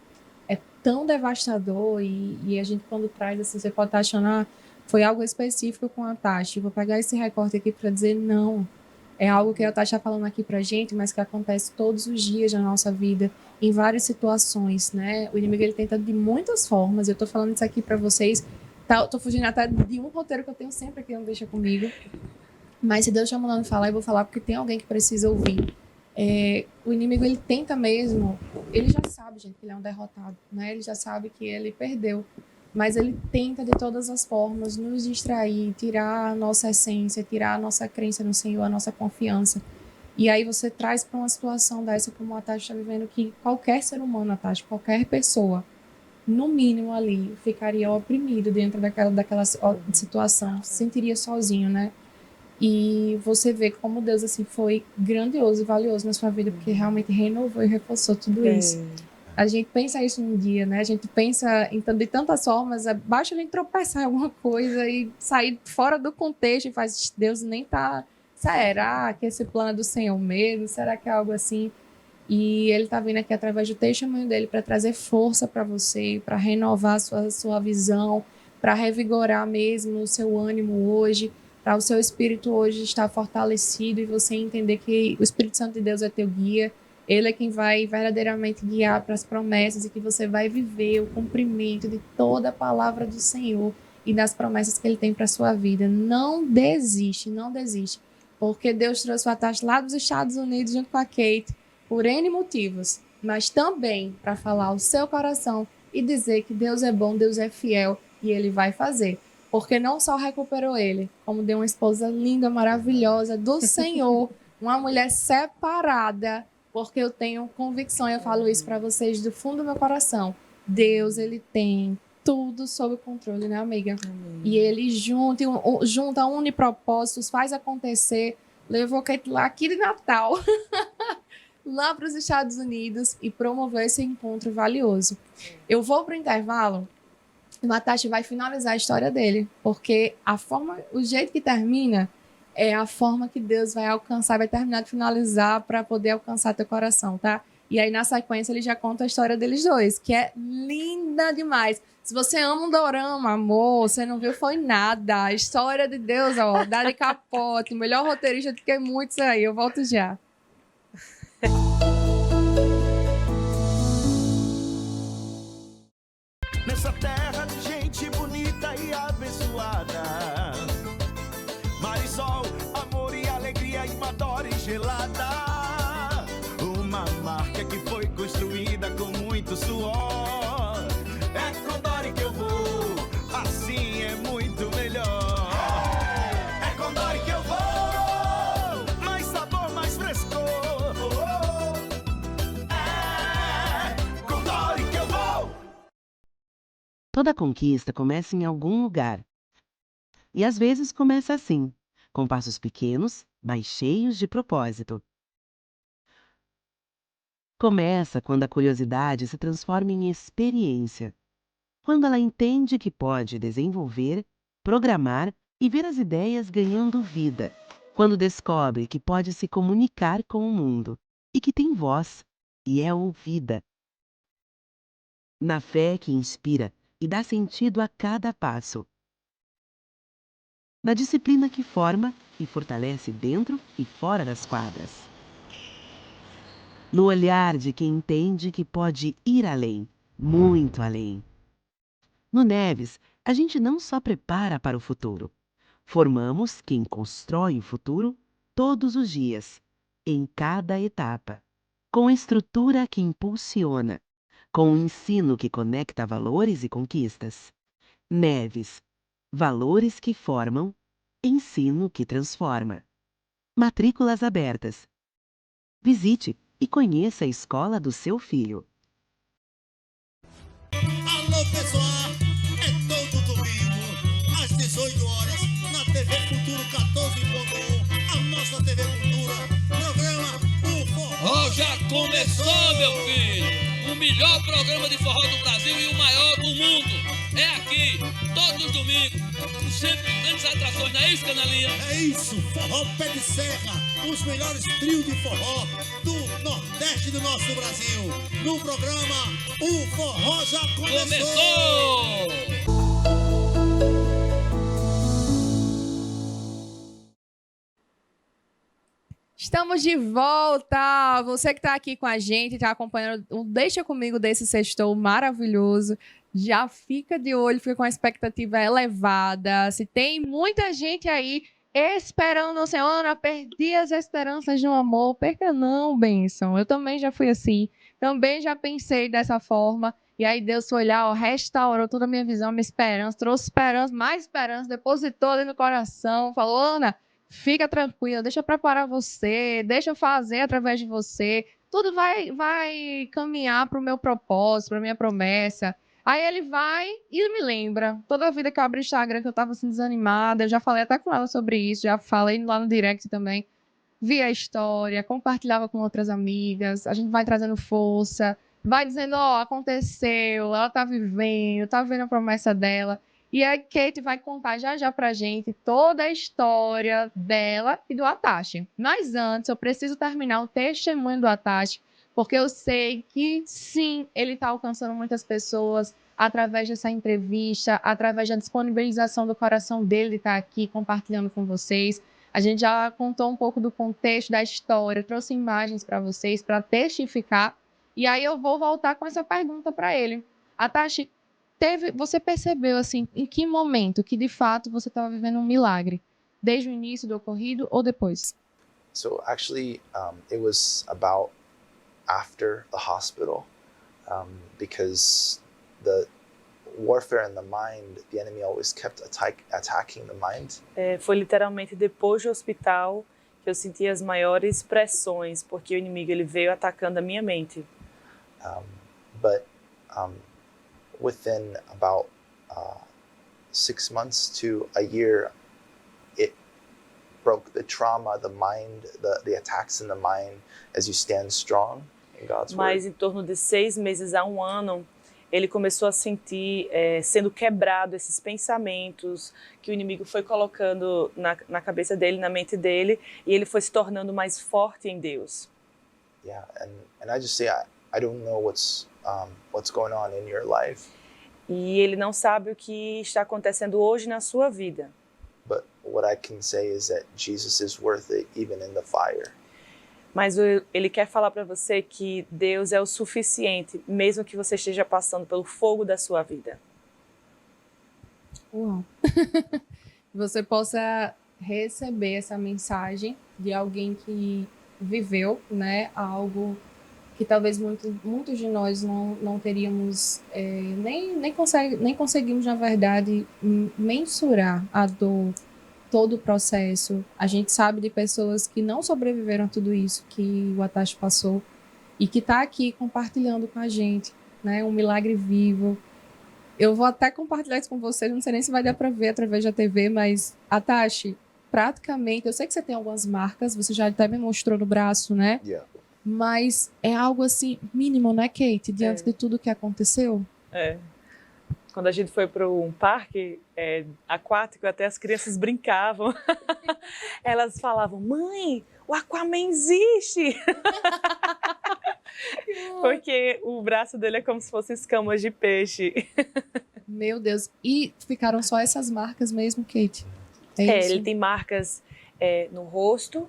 é tão devastador e a gente quando traz assim, você pode estar achando, foi algo específico com a Tati. Vou pegar esse recorte aqui para dizer não. É algo que a Tati está falando aqui pra gente, mas que acontece todos os dias na nossa vida, em várias situações, né? O inimigo ele tenta de muitas formas. Eu tô falando isso aqui para vocês. Tô fugindo até de um roteiro que eu tenho sempre aqui, não deixa comigo. Mas se Deus está mandando falar, eu vou falar porque tem alguém que precisa ouvir. O inimigo, ele tenta mesmo, ele já sabe, gente, que ele é um derrotado, né? Ele já sabe que ele perdeu, mas ele tenta de todas as formas nos distrair, tirar a nossa essência, tirar a nossa crença no Senhor, a nossa confiança. E aí você traz para uma situação dessa, como a Tati está vivendo, que qualquer ser humano, a Tati, qualquer pessoa, no mínimo ali, ficaria oprimido dentro daquela situação, se sentiria sozinho, né? E você vê como Deus assim foi grandioso e valioso na sua vida, porque realmente renovou e reforçou tudo isso. A gente pensa isso num dia, né? A gente pensa de tantas formas, basta a gente tropeçar em alguma coisa e sair fora do contexto e faz, Deus nem tá... Será que esse plano é do Senhor mesmo? Será que é algo assim? E ele tá vindo aqui através do testemunho dele para trazer força para você, para renovar a sua visão, para revigorar mesmo o seu ânimo hoje, para o seu espírito hoje estar fortalecido e você entender que o Espírito Santo de Deus é teu guia. Ele é quem vai verdadeiramente guiar para as promessas e que você vai viver o cumprimento de toda a palavra do Senhor e das promessas que Ele tem para a sua vida. Não desiste, não desiste. Porque Deus trouxe a Tati lá dos Estados Unidos junto com a Kate por N motivos, mas também para falar o seu coração e dizer que Deus é bom, Deus é fiel e Ele vai fazer. Porque não só recuperou ele, como deu uma esposa linda, maravilhosa do Senhor, uma mulher separada, porque eu tenho convicção, eu falo isso para vocês do fundo do meu coração. Deus, Ele tem tudo sob controle, né, amiga? E Ele junta, une propósitos, faz acontecer. Levou Kate lá aqui de Natal lá para os Estados Unidos e promoveu esse encontro valioso. Eu vou para o intervalo e o Atashi vai finalizar a história dele, porque o jeito que termina é a forma que Deus vai alcançar, vai terminar de finalizar para poder alcançar teu coração, tá? E aí, na sequência, ele já conta a história deles dois, que é linda demais. Se você ama um dorama, amor, você não viu, foi nada. A história de Deus, ó, Dali Capote, o melhor roteirista do que muitos aí. Eu volto já. Nessa terra de gente bonita e abençoada, Marisol, amor e alegria, uma Dora gelada. Uma marca que foi construída com muito suor. É com Dora que eu vou, assim é muito melhor. É com Dora que eu vou, mais sabor, mais frescor. É com Dora que eu vou. Toda conquista começa em algum lugar. E às vezes começa assim, com passos pequenos, mas cheios de propósito. Começa quando a curiosidade se transforma em experiência. Quando ela entende que pode desenvolver, programar e ver as ideias ganhando vida. Quando descobre que pode se comunicar com o mundo e que tem voz e é ouvida. Na fé que inspira e dá sentido a cada passo. Na disciplina que forma e fortalece dentro e fora das quadras. No olhar de quem entende que pode ir além, muito além. No Neves, a gente não só prepara para o futuro. Formamos quem constrói o futuro todos os dias, em cada etapa. Com estrutura que impulsiona, com um ensino que conecta valores e conquistas. Neves, valores que formam, ensino que transforma. Matrículas abertas. Visite e conheça a escola do seu filho. Alô, pessoal, é todo domingo, às 18 horas, na TV Futuro 14.1, a nossa TV Cultura, programa O Forró Já começou, meu filho! O melhor programa de forró do Brasil e o maior do mundo. É aqui, todos os domingos, com sempre grandes atrações, não é isso, Canelinha? É isso, Forró Pé de Serra, os melhores trios de forró do Nordeste do nosso Brasil. No programa O Forró já começou! Estamos de volta! Você que está aqui com a gente, está acompanhando o Deixa Comigo desse sextou maravilhoso, já fica de olho, fica com a expectativa elevada. Se tem muita gente aí esperando, assim, Ana, perdi as esperanças de um amor, perca não, bênção. Eu também já fui assim, também já pensei dessa forma. E aí Deus foi lá, ó, restaurou toda a minha visão, minha esperança, trouxe esperança, mais esperança, depositou ali no coração, falou, Ana, fica tranquila, deixa eu preparar você, deixa eu fazer através de você. Tudo vai caminhar para o meu propósito, para a minha promessa. Aí ele vai e me lembra. Toda a vida que eu abri o Instagram, que eu estava assim, desanimada, eu já falei até com ela sobre isso, já falei lá no direct também. Vi a história, compartilhava com outras amigas, a gente vai trazendo força, vai dizendo, ó, aconteceu, ela tá vivendo a promessa dela. E a Kate vai contar já já pra gente toda a história dela e do Atashi. Mas antes, eu preciso terminar o testemunho do Atashi, porque eu sei que, sim, ele está alcançando muitas pessoas através dessa entrevista, através da disponibilização do coração dele de estar aqui compartilhando com vocês. A gente já contou um pouco do contexto da história, trouxe imagens para vocês, para testificar. E aí eu vou voltar com essa pergunta para ele. Atashi, você percebeu, assim, em que momento que, de fato, você estava vivendo um milagre? Desde o início do ocorrido ou depois? So actually, it was about after the hospital, because the warfare in the mind, the enemy always kept attacking the mind. Foi literalmente depois do hospital que eu senti as maiores pressões, porque o inimigo ele veio atacando a minha mente. But within about 6 months to a year, broke the trauma, the mind, the attacks in the mind as you stand strong in God's Mas word. em torno de 6 meses a 1 ano, ele começou a sentir sendo quebrado esses pensamentos que o inimigo foi colocando na cabeça dele, na mente dele, e ele foi se tornando mais forte em Deus. Yeah, and I just say I don't know what's going on in your life, E ele não sabe o que está acontecendo hoje na sua vida. but what I can say is that Jesus is worth it even in the fire. Mas ele quer falar para você que Deus é o suficiente, mesmo que você esteja passando pelo fogo da sua vida. Uau. Você possa receber essa mensagem de alguém que viveu, né, algo que talvez muitos de nós não teríamos, nem conseguimos, na verdade, mensurar a dor, todo o processo. A gente sabe de pessoas que não sobreviveram a tudo isso que o Atashi passou e que está aqui compartilhando com a gente, né, um milagre vivo. Eu vou até compartilhar isso com vocês, não sei nem se vai dar para ver através da TV, mas, Atashi, praticamente, eu sei que você tem algumas marcas, você já até me mostrou no braço, né? Yeah. Mas é algo assim, mínimo, né, Kate? Diante de tudo que aconteceu. Quando a gente foi para um parque aquático, até as crianças brincavam. Elas falavam, mãe, o Aquaman existe! Porque o braço dele é como se fosse escamas de peixe. Meu Deus. E ficaram só essas marcas mesmo, Kate? É isso? Ele tem marcas no rosto,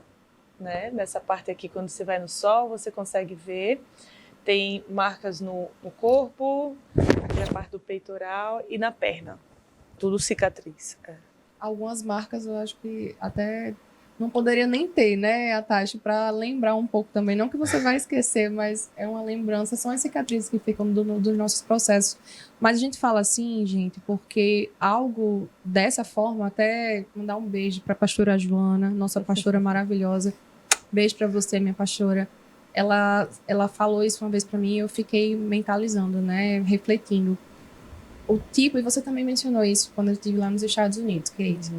né? Nessa parte aqui, quando você vai no sol, você consegue ver. Tem marcas no corpo, aqui na parte do peitoral e na perna. Tudo cicatriz. Algumas marcas eu acho que até não poderia nem ter, né, Atashi, para lembrar um pouco também. Não que você vai esquecer, mas é uma lembrança. São as cicatrizes que ficam dos nossos processos. Mas a gente fala assim, gente, porque algo dessa forma, até mandar um beijo para a pastora Joana, nossa pastora maravilhosa. Beijo para você, minha pastora. Ela falou isso uma vez para mim e eu fiquei mentalizando, né, refletindo. O tipo, e você também mencionou isso quando eu estive lá nos Estados Unidos, Kate.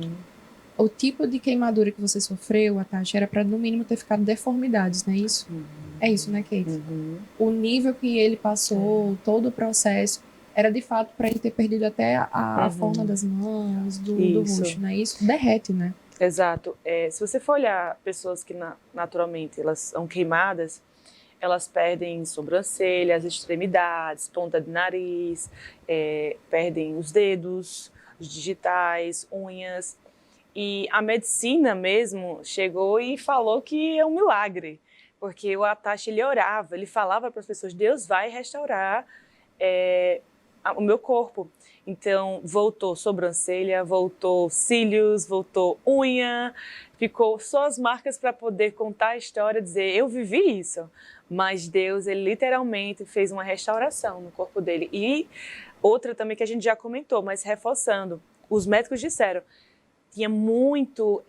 O tipo de queimadura que você sofreu, Atashi, era para no mínimo ter ficado deformidades, não é isso? É isso, né, Kate? O nível que ele passou, todo o processo, era de fato para ele ter perdido até a forma das mãos, do rosto, não é isso? Derrete, né? Exato. Se você for olhar pessoas que naturalmente elas são queimadas, elas perdem sobrancelhas, extremidades, ponta de nariz, perdem os dedos, os digitais, unhas. E a medicina mesmo chegou e falou que é um milagre, porque o Atashi, ele orava, ele falava para as pessoas, Deus vai restaurar o meu corpo. Então, voltou sobrancelha, voltou cílios, voltou unha, ficou só as marcas para poder contar a história, dizer, eu vivi isso. Mas Deus, ele literalmente fez uma restauração no corpo dele. E outra também que a gente já comentou, mas reforçando, os médicos disseram, tinha muita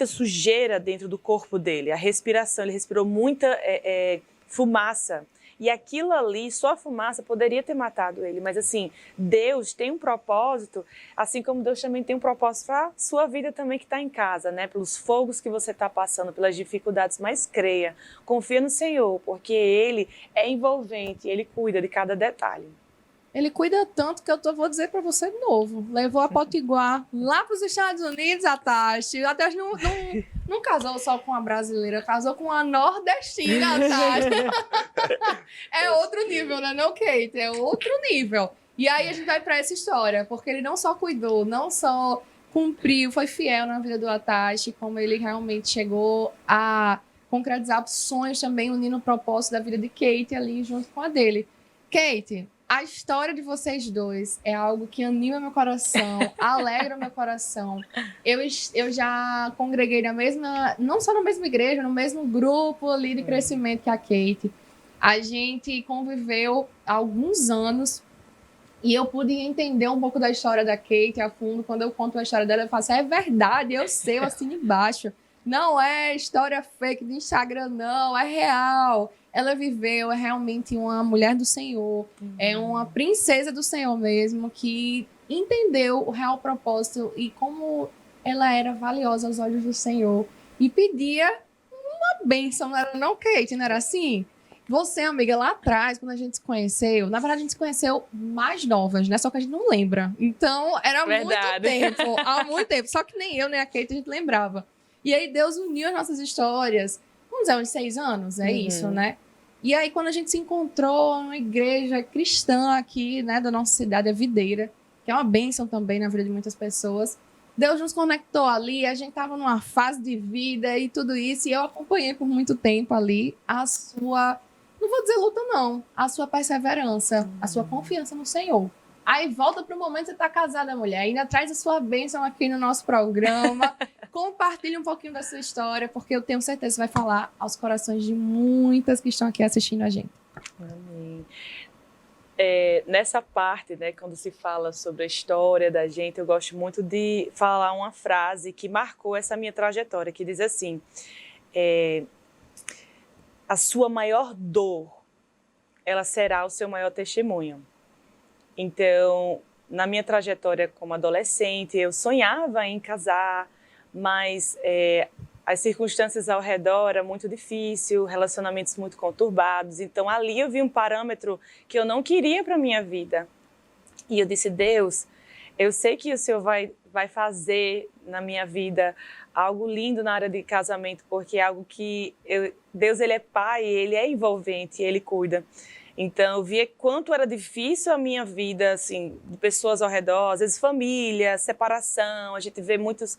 sujeira dentro do corpo dele, a respiração, ele respirou muita fumaça. E aquilo ali, só a fumaça, poderia ter matado ele. Mas assim, Deus tem um propósito, assim como Deus também tem um propósito para a sua vida também que está em casa, né? Pelos fogos que você está passando, pelas dificuldades, mas creia, confia no Senhor, porque Ele é envolvente, Ele cuida de cada detalhe. Ele cuida tanto que eu vou dizer para você de novo. Levou a Potiguar lá para os Estados Unidos, Atashi. A Atashi não casou só com a brasileira, casou com a nordestina, Atashi. É outro nível, né, não, Kate? É outro nível. E aí a gente vai para essa história, porque ele não só cuidou, não só cumpriu, foi fiel na vida do Atashi, como ele realmente chegou a concretizar sonhos também, unindo o propósito da vida de Kate ali junto com a dele. Kate, a história de vocês dois é algo que anima meu coração, alegra meu coração. Eu já congreguei não só na mesma igreja, no mesmo grupo ali de crescimento que a Kate. A gente conviveu há alguns anos e eu pude entender um pouco da história da Kate a fundo. Quando eu conto a história dela, eu falo assim, é verdade, eu sei, eu assino embaixo. Não é história fake do Instagram, não, é real. Ela viveu, é realmente uma mulher do Senhor, é uma princesa do Senhor mesmo, que entendeu o real propósito e como ela era valiosa aos olhos do Senhor e pedia uma bênção, não era não, Kate? Não era assim? Você, amiga, lá atrás, quando a gente se conheceu, na verdade a gente se conheceu mais novas, né? Só que a gente não lembra. Então, era Verdade. muito tempo, há muito tempo. Só que nem eu, nem a Kate, a gente lembrava. E aí Deus uniu as nossas histórias, vamos dizer, uns 6 anos, é isso, né? E aí, quando a gente se encontrou numa igreja cristã aqui, né, da nossa cidade, a Videira, que é uma bênção também na vida de muitas pessoas, Deus nos conectou ali, a gente estava numa fase de vida e tudo isso, e eu acompanhei por muito tempo ali a sua, não vou dizer luta não, a sua perseverança, a sua confiança no Senhor. Aí volta para o momento que você está casada, mulher, ainda traz a sua bênção aqui no nosso programa, compartilha um pouquinho da sua história, porque eu tenho certeza que vai falar aos corações de muitas que estão aqui assistindo a gente. Amém. Nessa parte, né, quando se fala sobre a história da gente, eu gosto muito de falar uma frase que marcou essa minha trajetória, que diz assim, a sua maior dor, ela será o seu maior testemunho. Então, na minha trajetória como adolescente, eu sonhava em casar, mas as circunstâncias ao redor eram muito difíceis, relacionamentos muito conturbados. Então, ali eu vi um parâmetro que eu não queria para a minha vida. E eu disse, Deus, eu sei que o Senhor vai fazer na minha vida algo lindo na área de casamento, porque é algo que Deus, ele é pai, ele é envolvente, ele cuida. Então, eu via quanto era difícil a minha vida, assim, de pessoas ao redor, às vezes família, separação, a gente vê muitas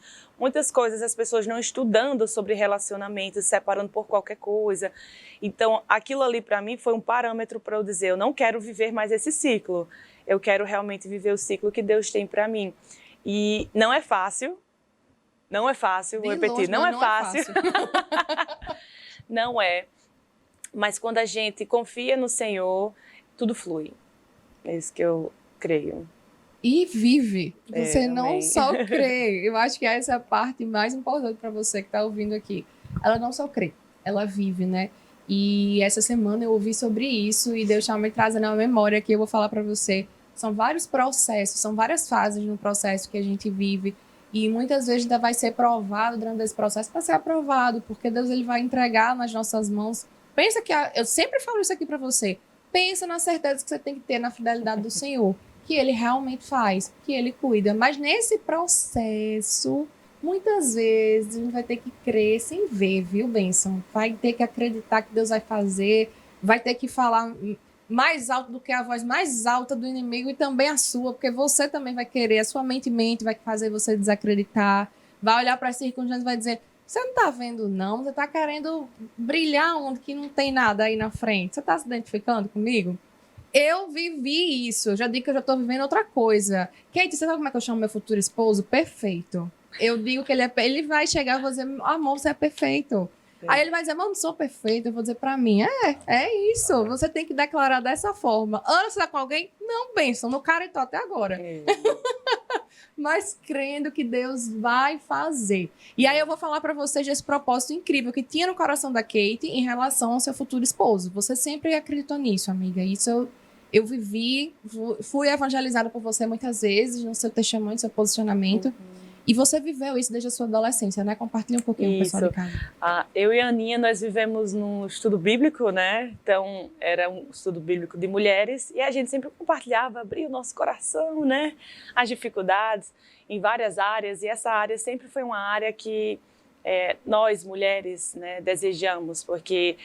coisas, as pessoas não estudando sobre relacionamentos, se separando por qualquer coisa. Então, aquilo ali para mim foi um parâmetro para eu dizer, eu não quero viver mais esse ciclo, eu quero realmente viver o ciclo que Deus tem para mim. E não é fácil, vou repetir, não é fácil. Não é. Mas quando a gente confia no Senhor, tudo flui. É isso que eu creio. E vive. Você não amém. só crê. Eu acho que essa é a parte mais importante para você que está ouvindo aqui. Ela não só crê, ela vive, né? E essa semana eu ouvi sobre isso e Deus está me trazendo a memória que eu vou falar para você. São vários processos, são várias fases no processo que a gente vive. E muitas vezes ainda vai ser provado durante esse processo para ser aprovado, porque Deus ele vai entregar nas nossas mãos. Pensa que, eu sempre falo isso aqui para você, pensa na certeza que você tem que ter na fidelidade do Senhor, que Ele realmente faz, que Ele cuida. Mas nesse processo, muitas vezes a gente vai ter que crer sem ver, viu, bênção? Vai ter que acreditar que Deus vai fazer, vai ter que falar mais alto do que a voz mais alta do inimigo e também a sua, porque você também vai querer, a sua mente vai fazer você desacreditar, vai olhar para as circunstâncias e vai dizer, você não tá vendo não, você tá querendo brilhar onde que não tem nada aí na frente, você tá se identificando comigo? Eu vivi isso, eu já digo que eu já tô vivendo outra coisa. Kate, você sabe como é que eu chamo meu futuro esposo? Perfeito. Eu digo que ele vai chegar e vou dizer, amor, você é perfeito. Aí ele vai dizer, não sou perfeito. Eu vou dizer pra mim, é isso. Você tem que declarar dessa forma. Ana, você tá com alguém? Não, bênção, no cara e tô até agora. Mas crendo que Deus vai fazer. E aí eu vou falar pra vocês desse propósito incrível que tinha no coração da Kate em relação ao seu futuro esposo. Você sempre acreditou nisso, amiga. Isso eu vivi, fui evangelizada por você muitas vezes no seu testemunho, no seu posicionamento. E você viveu isso desde a sua adolescência, né? Compartilha um pouquinho com o pessoal de casa. Eu e a Aninha, nós vivemos num estudo bíblico, né? Então, era um estudo bíblico de mulheres e a gente sempre compartilhava, abria o nosso coração, né? As dificuldades em várias áreas. E essa área sempre foi uma área que nós, mulheres, né, desejamos, porque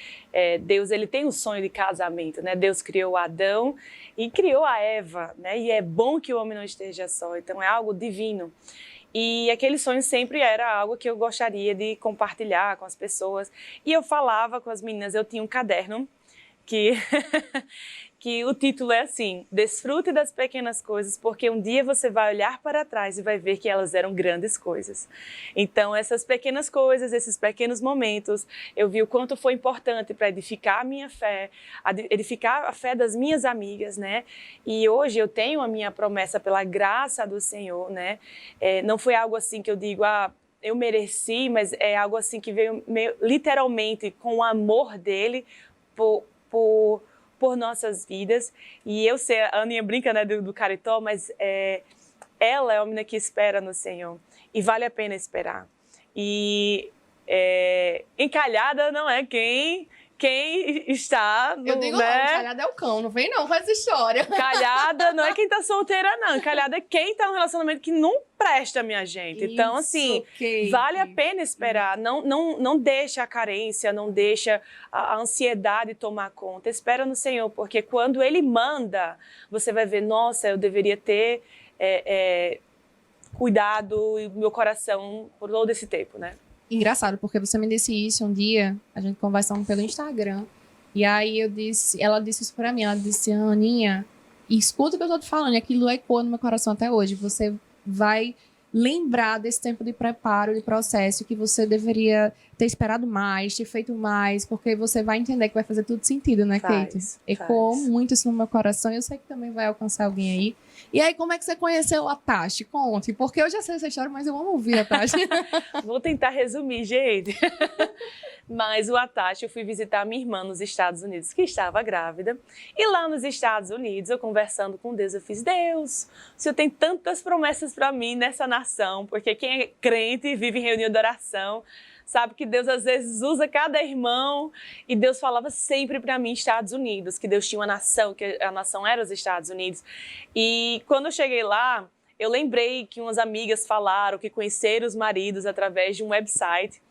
Deus ele tem um sonho de casamento, né? Deus criou Adão e criou a Eva, né? E é bom que o homem não esteja só, então é algo divino. E aquele sonho sempre era algo que eu gostaria de compartilhar com as pessoas. E eu falava com as meninas, eu tinha um caderno que o título é assim, desfrute das pequenas coisas, porque um dia você vai olhar para trás e vai ver que elas eram grandes coisas. Então, essas pequenas coisas, esses pequenos momentos, eu vi o quanto foi importante para edificar a minha fé, edificar a fé das minhas amigas, né? E hoje eu tenho a minha promessa pela graça do Senhor, né? Não foi algo assim que eu digo, eu mereci, mas é algo assim que veio literalmente com o amor dele por nossas vidas. E eu sei, a Aninha brinca, né, do caritó, mas ela é a menina que espera no Senhor. e vale a pena esperar. E encalhada não é quem está no, Eu digo né? não, encalhada é o cão, não vem não com essa história. Encalhada não é quem tá solteira, não. Encalhada é quem tá num relacionamento que não presta, minha gente. Então, assim, Kate. vale a pena esperar. Não deixa a carência, não deixa a ansiedade tomar conta. Espera no Senhor, porque quando Ele manda, você vai ver, nossa, eu deveria ter cuidado e meu coração por todo esse tempo, né? Engraçado, porque você me disse isso um dia, a gente conversando pelo Instagram, e aí ela disse isso pra mim, ela disse, Aninha, escuta o que eu tô te falando, e aquilo ecoa no meu coração até hoje, você vai lembrar desse tempo de preparo, de processo, que você deveria ter esperado mais, ter feito mais, porque você vai entender que vai fazer tudo sentido, né, Kate? Ecoou muito isso no meu coração, e eu sei que também vai alcançar alguém aí. E aí, como é que você conheceu a Tati? Conte, porque eu já sei essa história, mas eu amo ouvir a Tati. Vou tentar resumir, gente. Mas o Atashi, eu fui visitar a minha irmã nos Estados Unidos, que estava grávida. E lá nos Estados Unidos, eu conversando com Deus, eu fiz, Deus, o Senhor tem tantas promessas para mim nessa nação, porque quem é crente e vive em reunião de oração, sabe que Deus às vezes usa cada irmão. E Deus falava sempre para mim, Estados Unidos, que Deus tinha uma nação, que a nação era os Estados Unidos. E quando eu cheguei lá, eu lembrei que umas amigas falaram que conheceram os maridos através de um website.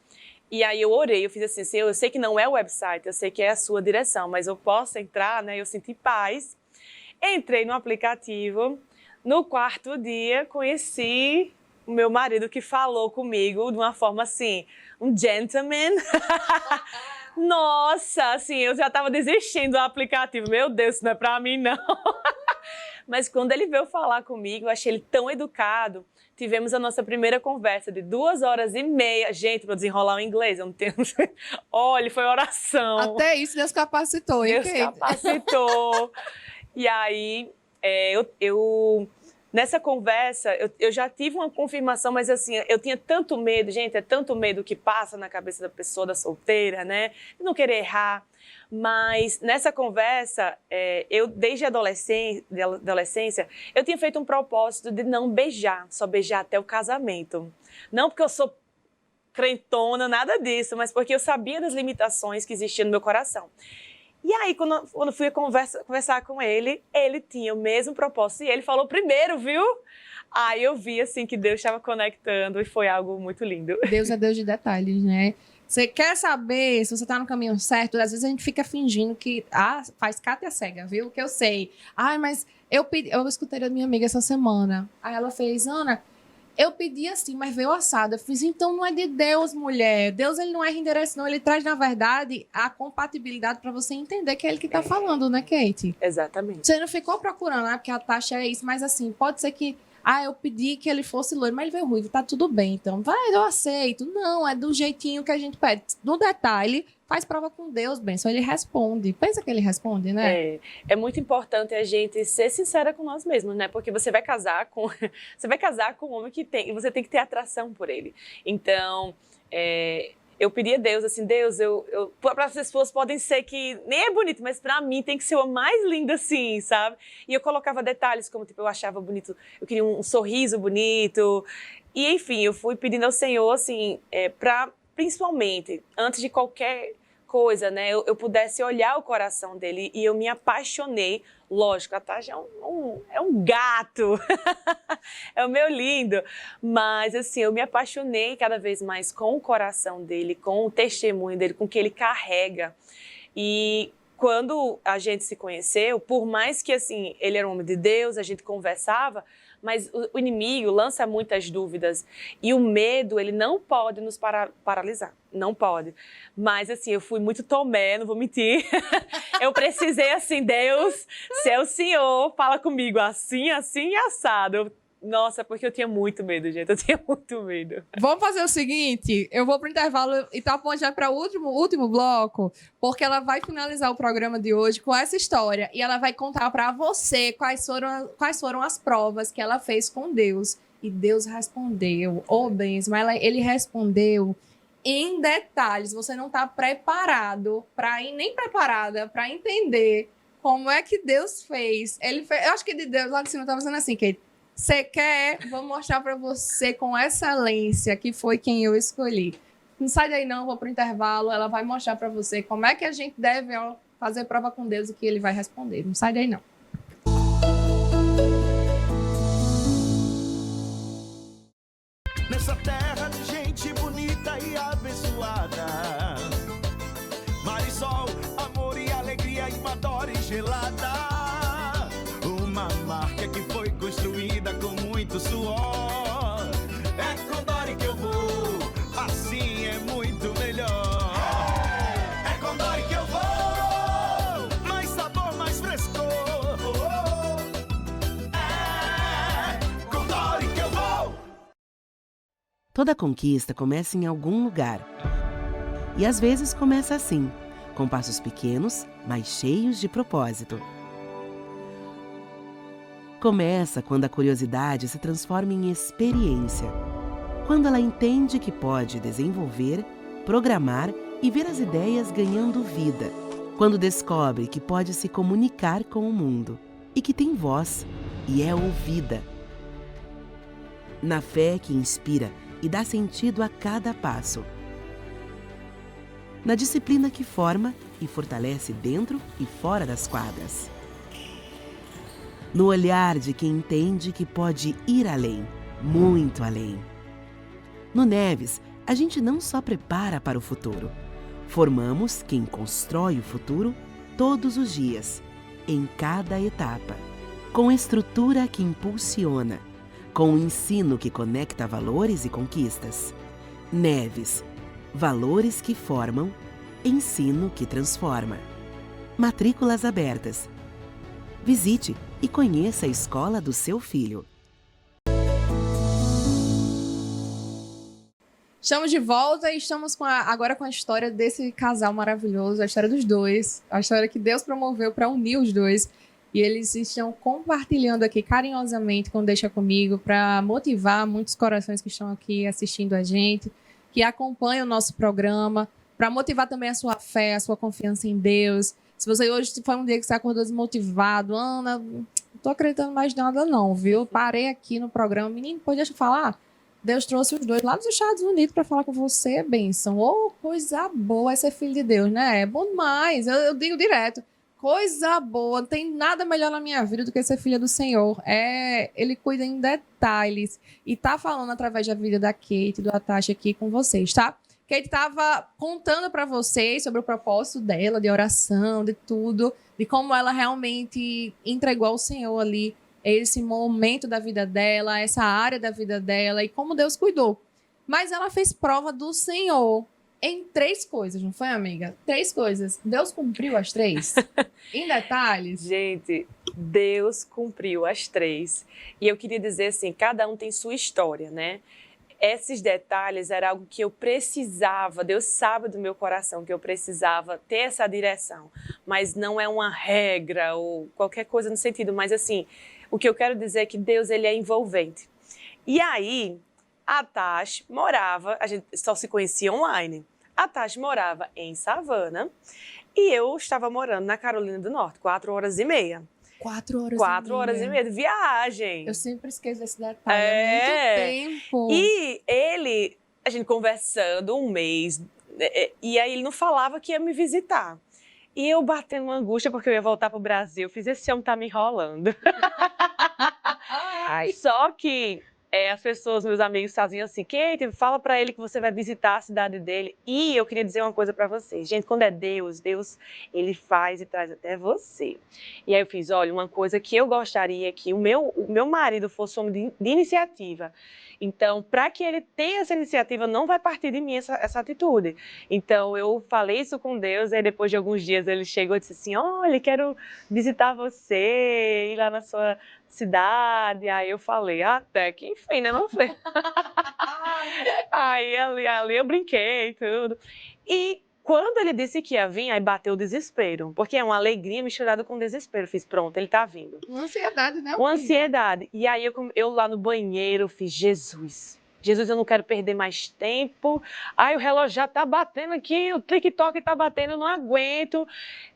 E aí eu orei, eu fiz assim, Senhor, eu sei que não é o website, eu sei que é a sua direção, mas eu posso entrar, né? Eu senti paz. Entrei no aplicativo, no quarto dia, conheci o meu marido que falou comigo de uma forma assim, um gentleman. Nossa, assim, eu já estava desistindo do aplicativo. Meu Deus, isso não é pra mim, não. Mas quando ele veio falar comigo, eu achei ele tão educado. Tivemos a nossa primeira conversa de 2h30. Gente, para desenrolar o inglês, eu não tenho... Olha, foi oração. Até isso Deus capacitou, hein, Deus capacitou. E aí, nessa conversa, eu já tive uma confirmação, mas assim, eu tinha tanto medo, gente, é tanto medo que passa na cabeça da pessoa, da solteira, né? De não querer errar. Mas nessa conversa, eu desde a adolescência, eu tinha feito um propósito de não beijar, só beijar até o casamento. Não porque eu sou crentona, nada disso, mas porque eu sabia das limitações que existiam no meu coração. E aí, quando eu fui conversar com ele, ele tinha o mesmo propósito e ele falou primeiro, viu? Aí eu vi assim que Deus estava conectando e foi algo muito lindo. Deus é Deus de detalhes, né? Você quer saber se você tá no caminho certo? Às vezes a gente fica fingindo que faz Cátia cega, viu? Que eu sei. Ai, mas eu escutei da minha amiga essa semana. Aí ela fez, Ana, eu pedi assim, mas veio assado. Eu fiz, então não é de Deus, mulher. Deus, ele não erra endereço, não. Ele traz, na verdade, a compatibilidade para você entender que é ele que tá falando, né, Kate? Exatamente. Você não ficou procurando, porque a taxa é isso, mas assim, pode ser que eu pedi que ele fosse loiro, mas ele veio ruivo, tá tudo bem, então vai, eu aceito. Não, é do jeitinho que a gente pede. No detalhe, faz prova com Deus, bem, só ele responde. Pensa que ele responde, né? É muito importante a gente ser sincera com nós mesmos, né? Porque você vai casar com um homem que tem, e você tem que ter atração por ele. Então, eu pedi a Deus, assim, Deus, para as pessoas podem ser que nem é bonito, mas para mim tem que ser o mais lindo assim, sabe? E eu colocava detalhes como, tipo, eu achava bonito, eu queria um sorriso bonito. E, enfim, eu fui pedindo ao Senhor, assim, para, principalmente, antes de qualquer coisa, né, eu pudesse olhar o coração dele e eu me apaixonei. Lógico, a Tati é um gato, é o meu lindo, mas assim, eu me apaixonei cada vez mais com o coração dele, com o testemunho dele, com o que ele carrega. E quando a gente se conheceu, por mais que assim, ele era um homem de Deus, a gente conversava, mas o inimigo lança muitas dúvidas e o medo, ele não pode nos paralisar, não pode. Mas assim, eu fui muito Tomé, não vou mentir. Eu precisei assim, Deus, se é o Senhor, fala comigo assim, assim e assado. Nossa, porque eu tinha muito medo, gente, eu tinha muito medo. Vamos fazer o seguinte, eu vou pro intervalo e tá bom já para o último bloco, porque ela vai finalizar o programa de hoje com essa história e ela vai contar para você quais foram as provas que ela fez com Deus. E Deus respondeu, bens, mas ele respondeu em detalhes. Você não tá preparado nem preparada para entender como é que Deus fez. Eu acho que de Deus lá de cima tá fazendo assim, que Você quer? Vou mostrar para você com excelência que foi quem eu escolhi. Não sai daí não, vou pro intervalo, ela vai mostrar para você como é que a gente deve fazer prova com Deus e que ele vai responder. Não sai daí não. Nessa terra de gente bonita e abençoada, Marisol, amor e alegria e uma Dori gelada. Uma marca que foi construída com muito suor. É com Dori que eu vou, assim é muito melhor. É com Dori que eu vou, mais sabor, mais frescor. É com Dori que eu vou. Toda conquista começa em algum lugar. E às vezes começa assim, com passos pequenos, mas cheios de propósito. Começa quando a curiosidade se transforma em experiência. Quando ela entende que pode desenvolver, programar e ver as ideias ganhando vida. Quando descobre que pode se comunicar com o mundo e que tem voz e é ouvida. Na fé que inspira e dá sentido a cada passo. Na disciplina que forma e fortalece dentro e fora das quadras. No olhar de quem entende que pode ir além, muito além. No Neves, a gente não só prepara para o futuro, formamos quem constrói o futuro todos os dias, em cada etapa, com estrutura que impulsiona, com o ensino que conecta valores e conquistas. Neves, valores que formam, ensino que transforma. Matrículas abertas. Visite e conheça a escola do seu filho. Estamos de volta e estamos agora com a história desse casal maravilhoso, a história dos dois, a história que Deus promoveu para unir os dois. E eles estão compartilhando aqui carinhosamente com Deixa Comigo para motivar muitos corações que estão aqui assistindo a gente, que acompanham o nosso programa, para motivar também a sua fé, a sua confiança em Deus. Se você hoje foi um dia que você acordou desmotivado, Ana, não tô acreditando mais nada não, viu? Parei aqui no programa. Menino, pode deixa eu falar? Deus trouxe os dois lá dos Estados Unidos para falar com você, bênção. Oh, coisa boa é ser filho de Deus, né? É bom demais. Eu digo direto. Coisa boa. Não tem nada melhor na minha vida do que ser filha do Senhor. Ele cuida em detalhes. E tá falando através da vida da Kate, do Atashi aqui com vocês, tá? Kate estava contando para vocês sobre o propósito dela, de oração, de tudo, de como ela realmente entregou ao Senhor ali esse momento da vida dela, essa área da vida dela e como Deus cuidou. Mas ela fez prova do Senhor em 3 coisas, não foi, amiga? 3 coisas. Deus cumpriu as 3? Em detalhes? Gente, Deus cumpriu as 3. E eu queria dizer assim, cada um tem sua história, né? Esses detalhes era algo que eu precisava, Deus sabe do meu coração que eu precisava ter essa direção, mas não é uma regra ou qualquer coisa no sentido, mas assim, o que eu quero dizer é que Deus ele é envolvente. E aí, a Tash morava, a gente só se conhecia online, a Tash morava em Savannah e eu estava morando na Carolina do Norte, 4 horas e meia. 4 horas e meia de viagem. Eu sempre esqueço desse detalhe. Há muito tempo. E a gente conversando um mês, e aí ele não falava que ia me visitar. E eu batendo uma angústia porque eu ia voltar pro Brasil. Fiz esse homem tá me enrolando. Só que as pessoas, meus amigos, faziam assim, Kate, fala pra ele que você vai visitar a cidade dele. E eu queria dizer uma coisa pra vocês. Gente, quando é Deus, ele faz e traz até você. E aí eu fiz, olha, uma coisa que eu gostaria que o meu marido fosse homem de iniciativa. Então, para que ele tenha essa iniciativa, não vai partir de mim essa atitude. Então, eu falei isso com Deus, aí depois de alguns dias ele chegou e disse assim, olha, quero visitar você, ir lá na sua cidade. Aí eu falei, até que enfim, né, meu filho? Aí ali eu brinquei e tudo. E quando ele disse que ia vir, aí bateu o desespero, porque é uma alegria misturada com desespero. Fiz, pronto, ele tá vindo. Uma ansiedade, né? Uma ansiedade. E aí eu lá no banheiro fiz, Jesus, eu não quero perder mais tempo. Ai, o relógio já tá batendo aqui, o TikTok tá batendo, eu não aguento.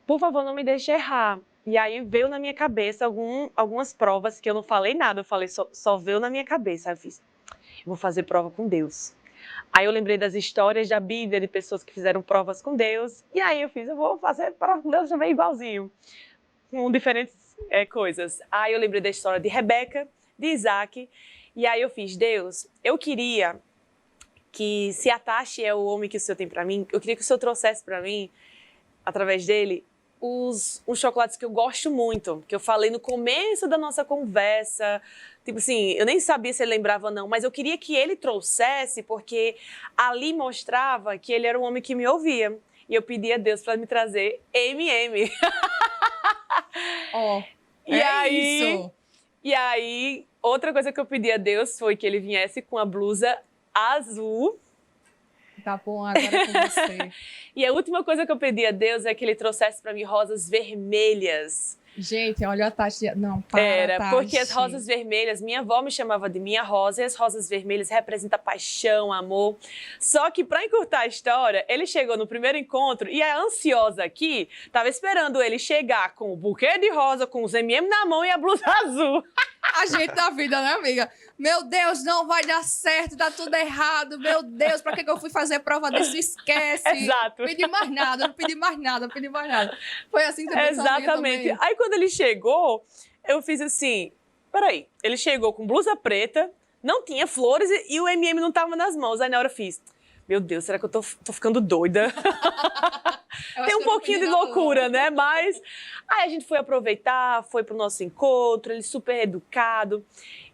Por favor, não me deixe errar. E aí veio na minha cabeça algumas provas que eu não falei nada, eu falei, só veio na minha cabeça. Aí eu fiz, vou fazer prova com Deus. Aí eu lembrei das histórias da Bíblia, de pessoas que fizeram provas com Deus. E aí eu fiz, eu vou fazer prova com Deus também igualzinho, com diferentes coisas. Aí eu lembrei da história de Rebeca, de Isaac. E aí eu fiz, Deus, eu queria que, se a Tashi é o homem que o Senhor tem pra mim, eu queria que o Senhor trouxesse pra mim, através dele, uns chocolates que eu gosto muito, que eu falei no começo da nossa conversa. Tipo assim, eu nem sabia se ele lembrava ou não, mas eu queria que ele trouxesse, porque ali mostrava que ele era um homem que me ouvia. E eu pedi a Deus para me trazer M&M. Ó, isso! E aí, outra coisa que eu pedi a Deus foi que ele viesse com a blusa azul. Tá bom, agora é com você. E a última coisa que eu pedi a Deus é que ele trouxesse para mim rosas vermelhas. Gente, olha a Tati. Não, para, Tati. Porque as rosas vermelhas, minha avó me chamava de minha rosa, e as rosas vermelhas representam paixão, amor. Só que, para encurtar a história, ele chegou no primeiro encontro e a ansiosa aqui tava esperando ele chegar com o buquê de rosa, com os M&M na mão e a blusa azul. A gente da vida, né, amiga? Meu Deus, não vai dar certo, dá tudo errado. Meu Deus, pra que eu fui fazer prova disso? Esquece. Exato. Não pedi mais nada, não pedi mais nada, não pedi mais nada. Foi assim que você pensou. Exatamente. Aí quando ele chegou, eu fiz assim, peraí, ele chegou com blusa preta, não tinha flores e o M&M não tava nas mãos. Aí na hora eu fiz, meu Deus, será que eu tô ficando doida? Tem um pouquinho de loucura, né? Mas aí a gente foi aproveitar, foi pro nosso encontro, ele super educado.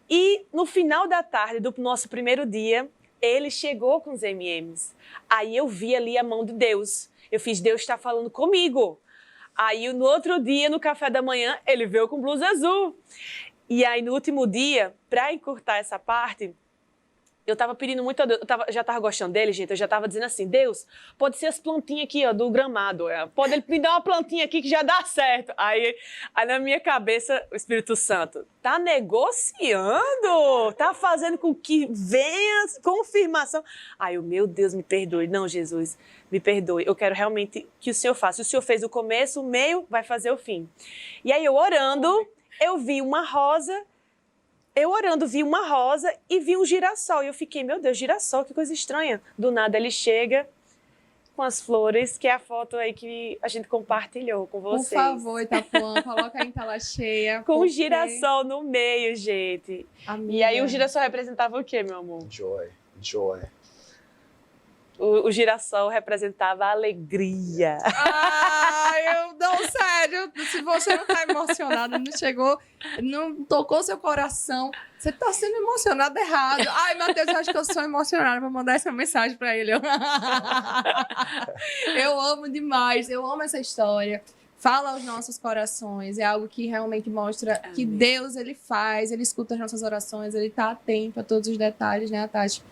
E no final da tarde do nosso primeiro dia, ele chegou com os M&Ms. Aí eu vi ali a mão de Deus. Eu fiz, Deus está falando comigo. Aí no outro dia, no café da manhã, ele veio com blusa azul. E aí no último dia, para encurtar essa parte, eu tava pedindo muito a Deus, já tava gostando dele, gente, eu já tava dizendo assim, Deus, pode ser as plantinhas aqui, ó, do gramado, pode ele me dar uma plantinha aqui que já dá certo. Aí na minha cabeça, o Espírito Santo, tá negociando, tá fazendo com que venha confirmação. Aí eu, meu Deus, me perdoe. Não, Jesus, me perdoe, eu quero realmente que o Senhor faça. O Senhor fez o começo, o meio, vai fazer o fim. E aí eu orando, eu vi uma rosa, vi uma rosa e vi um girassol. E eu fiquei, meu Deus, girassol, que coisa estranha. Do nada ele chega com as flores, que é a foto aí que a gente compartilhou com vocês. Por favor, Itapuã, coloca aí em tela cheia. Com um girassol no meio, gente. Amiga. E aí o girassol representava o quê, meu amor? Joy, joy. O girassol representava a alegria. Eu não, sério, se você não tá emocionada, não chegou, não tocou seu coração, você tá sendo emocionado errado. Ai, Matheus, eu acho que eu sou emocionada, vou mandar essa mensagem pra ele. Eu amo demais, eu amo essa história. Fala aos nossos corações, é algo que realmente mostra que Deus, ele faz, ele escuta as nossas orações, ele tá atento a todos os detalhes, né, Tati?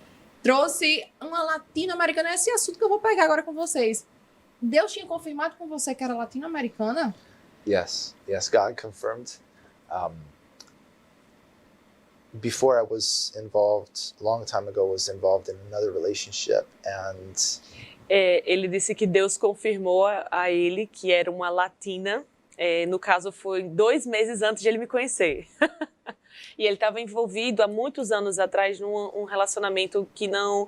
Trouxe uma latino-americana, esse assunto que eu vou pegar agora com vocês. Deus tinha confirmado com você que era latino-americana? Yes, God confirmed. Before I was involved, a long time ago, was involved in another relationship, and ele disse que Deus confirmou a ele que era uma latina. No caso, foi 2 meses antes de ele me conhecer. E ele estava envolvido há muitos anos atrás num relacionamento que não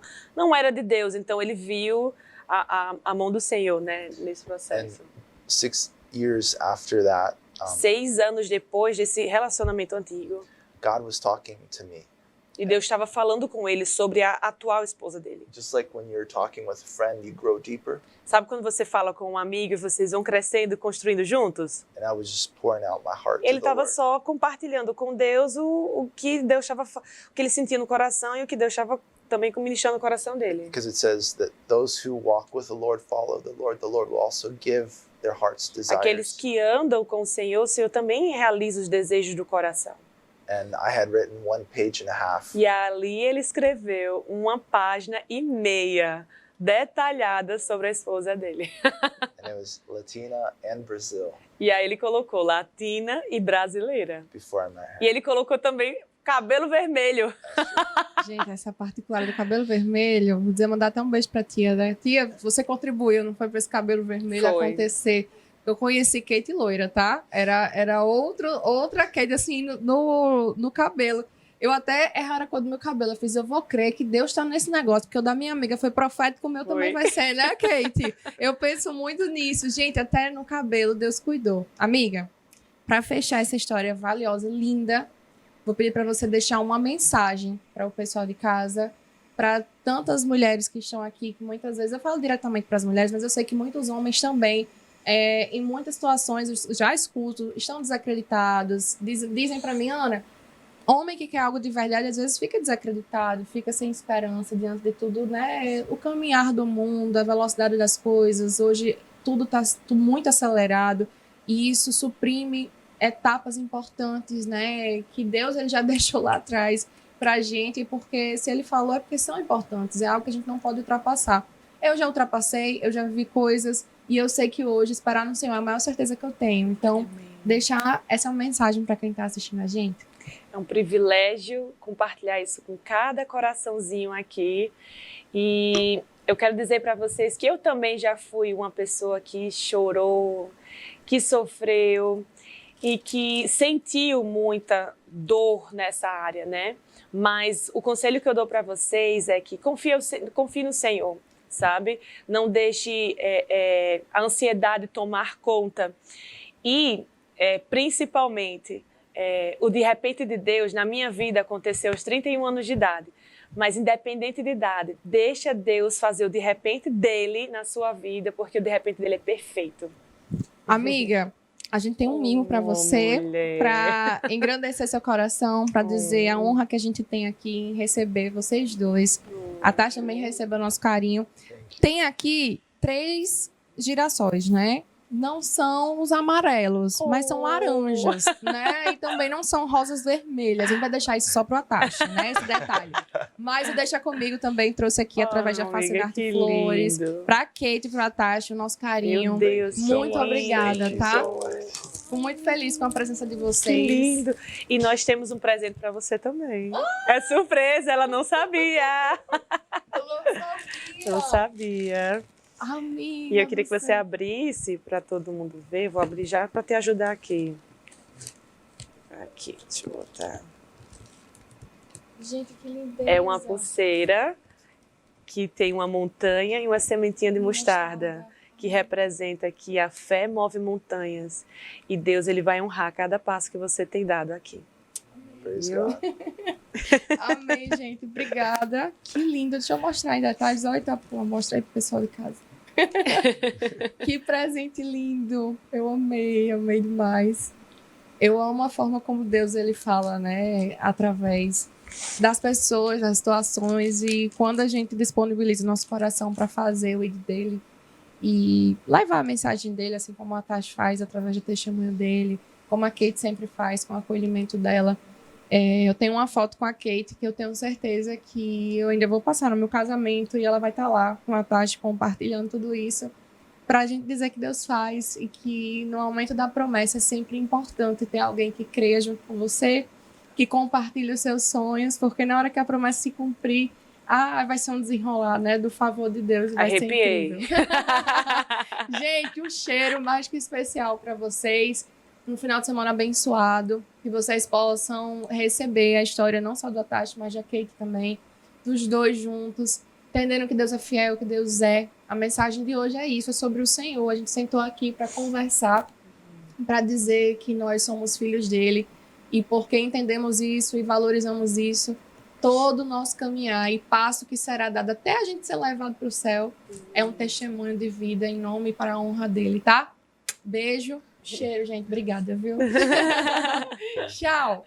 era de Deus. Então ele viu a mão do Senhor, né, nesse processo. And 6 years after that, 6 anos depois desse relacionamento antigo, God was talking to me. E Deus estava falando com ele sobre a atual esposa dele. Just like when you're talking with a friend, you grow deeper. Sabe quando você fala com um amigo e vocês vão crescendo e construindo juntos? And I was just pouring out my heart Ele to the estava Lord. só compartilhando com Deus o que Deus estava, o que ele sentia no coração e o que Deus estava também ministrando no coração dele. Because it says that those who walk with the Lord follow the Lord will also give their heart's desires. Aqueles que andam com o Senhor também realiza os desejos do coração. And I had written 1.5 pages. E ali ele escreveu 1,5 páginas detalhada sobre a esposa dele. And it was Latina and Brazil E aí ele colocou latina e brasileira. before I met her. E ele colocou também cabelo vermelho. Gente, essa particular do cabelo vermelho, vou dizer, mandar até um beijo pra tia, né? Tia, você contribuiu, não foi pra esse cabelo vermelho Foi. acontecer. Eu conheci Kate loira, tá? Era outra Kate, assim, no cabelo. Eu até errara a cor do meu cabelo. Eu fiz, eu vou crer que Deus tá nesse negócio, porque o da minha amiga foi profético, o meu também vai ser, né, Kate? Eu penso muito nisso. Gente, até no cabelo Deus cuidou. Amiga, para fechar essa história valiosa, linda, vou pedir para você deixar uma mensagem para o pessoal de casa, para tantas mulheres que estão aqui, que muitas vezes, eu falo diretamente para as mulheres, mas eu sei que muitos homens também, em muitas situações, eu já escuto, estão desacreditados, dizem para mim, Ana, homem que quer algo de verdade, às vezes fica desacreditado, fica sem esperança diante de tudo, né? O caminhar do mundo, a velocidade das coisas, hoje tudo está muito acelerado e isso suprime etapas importantes, né? Que Deus ele já deixou lá atrás pra gente, porque se ele falou é porque são importantes, é algo que a gente não pode ultrapassar. Eu já ultrapassei, eu já vivi coisas e eu sei que hoje esperar no Senhor é a maior certeza que eu tenho. Então, deixar essa mensagem para quem está assistindo a gente. É um privilégio compartilhar isso com cada coraçãozinho aqui. E eu quero dizer para vocês que eu também já fui uma pessoa que chorou, que sofreu e que sentiu muita dor nessa área, né? Mas o conselho que eu dou para vocês é que confie no Senhor, sabe? Não deixe a ansiedade tomar conta. E, principalmente, o de repente de Deus na minha vida aconteceu aos 31 anos de idade. Mas independente de idade, deixa Deus fazer o de repente dele na sua vida, porque o de repente dele é perfeito. Amiga, a gente tem um mimo para você, para engrandecer seu coração, para dizer a honra que a gente tem aqui em receber vocês dois. A Tati também recebeu nosso carinho. Tem aqui 3 girassóis, né? Não são os amarelos, mas são laranjas, né? E também não são rosas vermelhas. A gente vai deixar isso só pro Atashi, né? Esse detalhe. Mas o Deixa Comigo também trouxe aqui, através da Facilidade de Flores, pra Kate e pro Atashi, o nosso carinho. Meu Deus, muito obrigada, tá? So Fico muito feliz com a presença de Que vocês. lindo! E nós temos um presente para você também. É surpresa, ela não sabia. Não sabia. Amiga, E eu queria que você abrisse para todo mundo ver. Vou abrir já para te ajudar aqui. Aqui, deixa eu botar. Gente, que lindeza. É uma pulseira que tem uma montanha e uma sementinha de mostarda, que representa que a fé move montanhas. E Deus ele vai honrar cada passo que você tem dado aqui. praise God. Amém, gente. Obrigada. Que lindo. Deixa eu mostrar ainda, tá? Olha, mostra aí pro pessoal de casa. Que presente lindo. Eu amei demais. Eu amo a forma como Deus ele fala, né? Através das pessoas, das situações, e quando a gente disponibiliza o nosso coração para fazer o ID dele e levar a mensagem dele, assim como a Tati faz através do testemunho dele, como a Kate sempre faz com o acolhimento dela. Eu tenho uma foto com a Kate que eu tenho certeza que eu ainda vou passar no meu casamento e ela vai estar lá com a Tati compartilhando tudo isso, para a gente dizer que Deus faz e que no momento da promessa é sempre importante ter alguém que creia junto com você, que compartilhe os seus sonhos, porque na hora que a promessa se cumprir, vai ser um desenrolar, né, do favor de Deus. Vai Arrepiei. ser incrível. Gente, um cheiro mais que especial para vocês. Um final de semana abençoado, que vocês possam receber a história não só do Atashi, mas da Kate também, dos dois juntos, entendendo que Deus é fiel, que Deus é. A mensagem de hoje é isso, é sobre o Senhor. A gente sentou aqui para conversar, para dizer que nós somos filhos dele, e porque entendemos isso e valorizamos isso, todo o nosso caminhar e passo que será dado até a gente ser levado para o céu é um testemunho de vida em nome e para a honra dele, tá? Beijo. Cheiro, gente. Obrigada, viu? Tchau.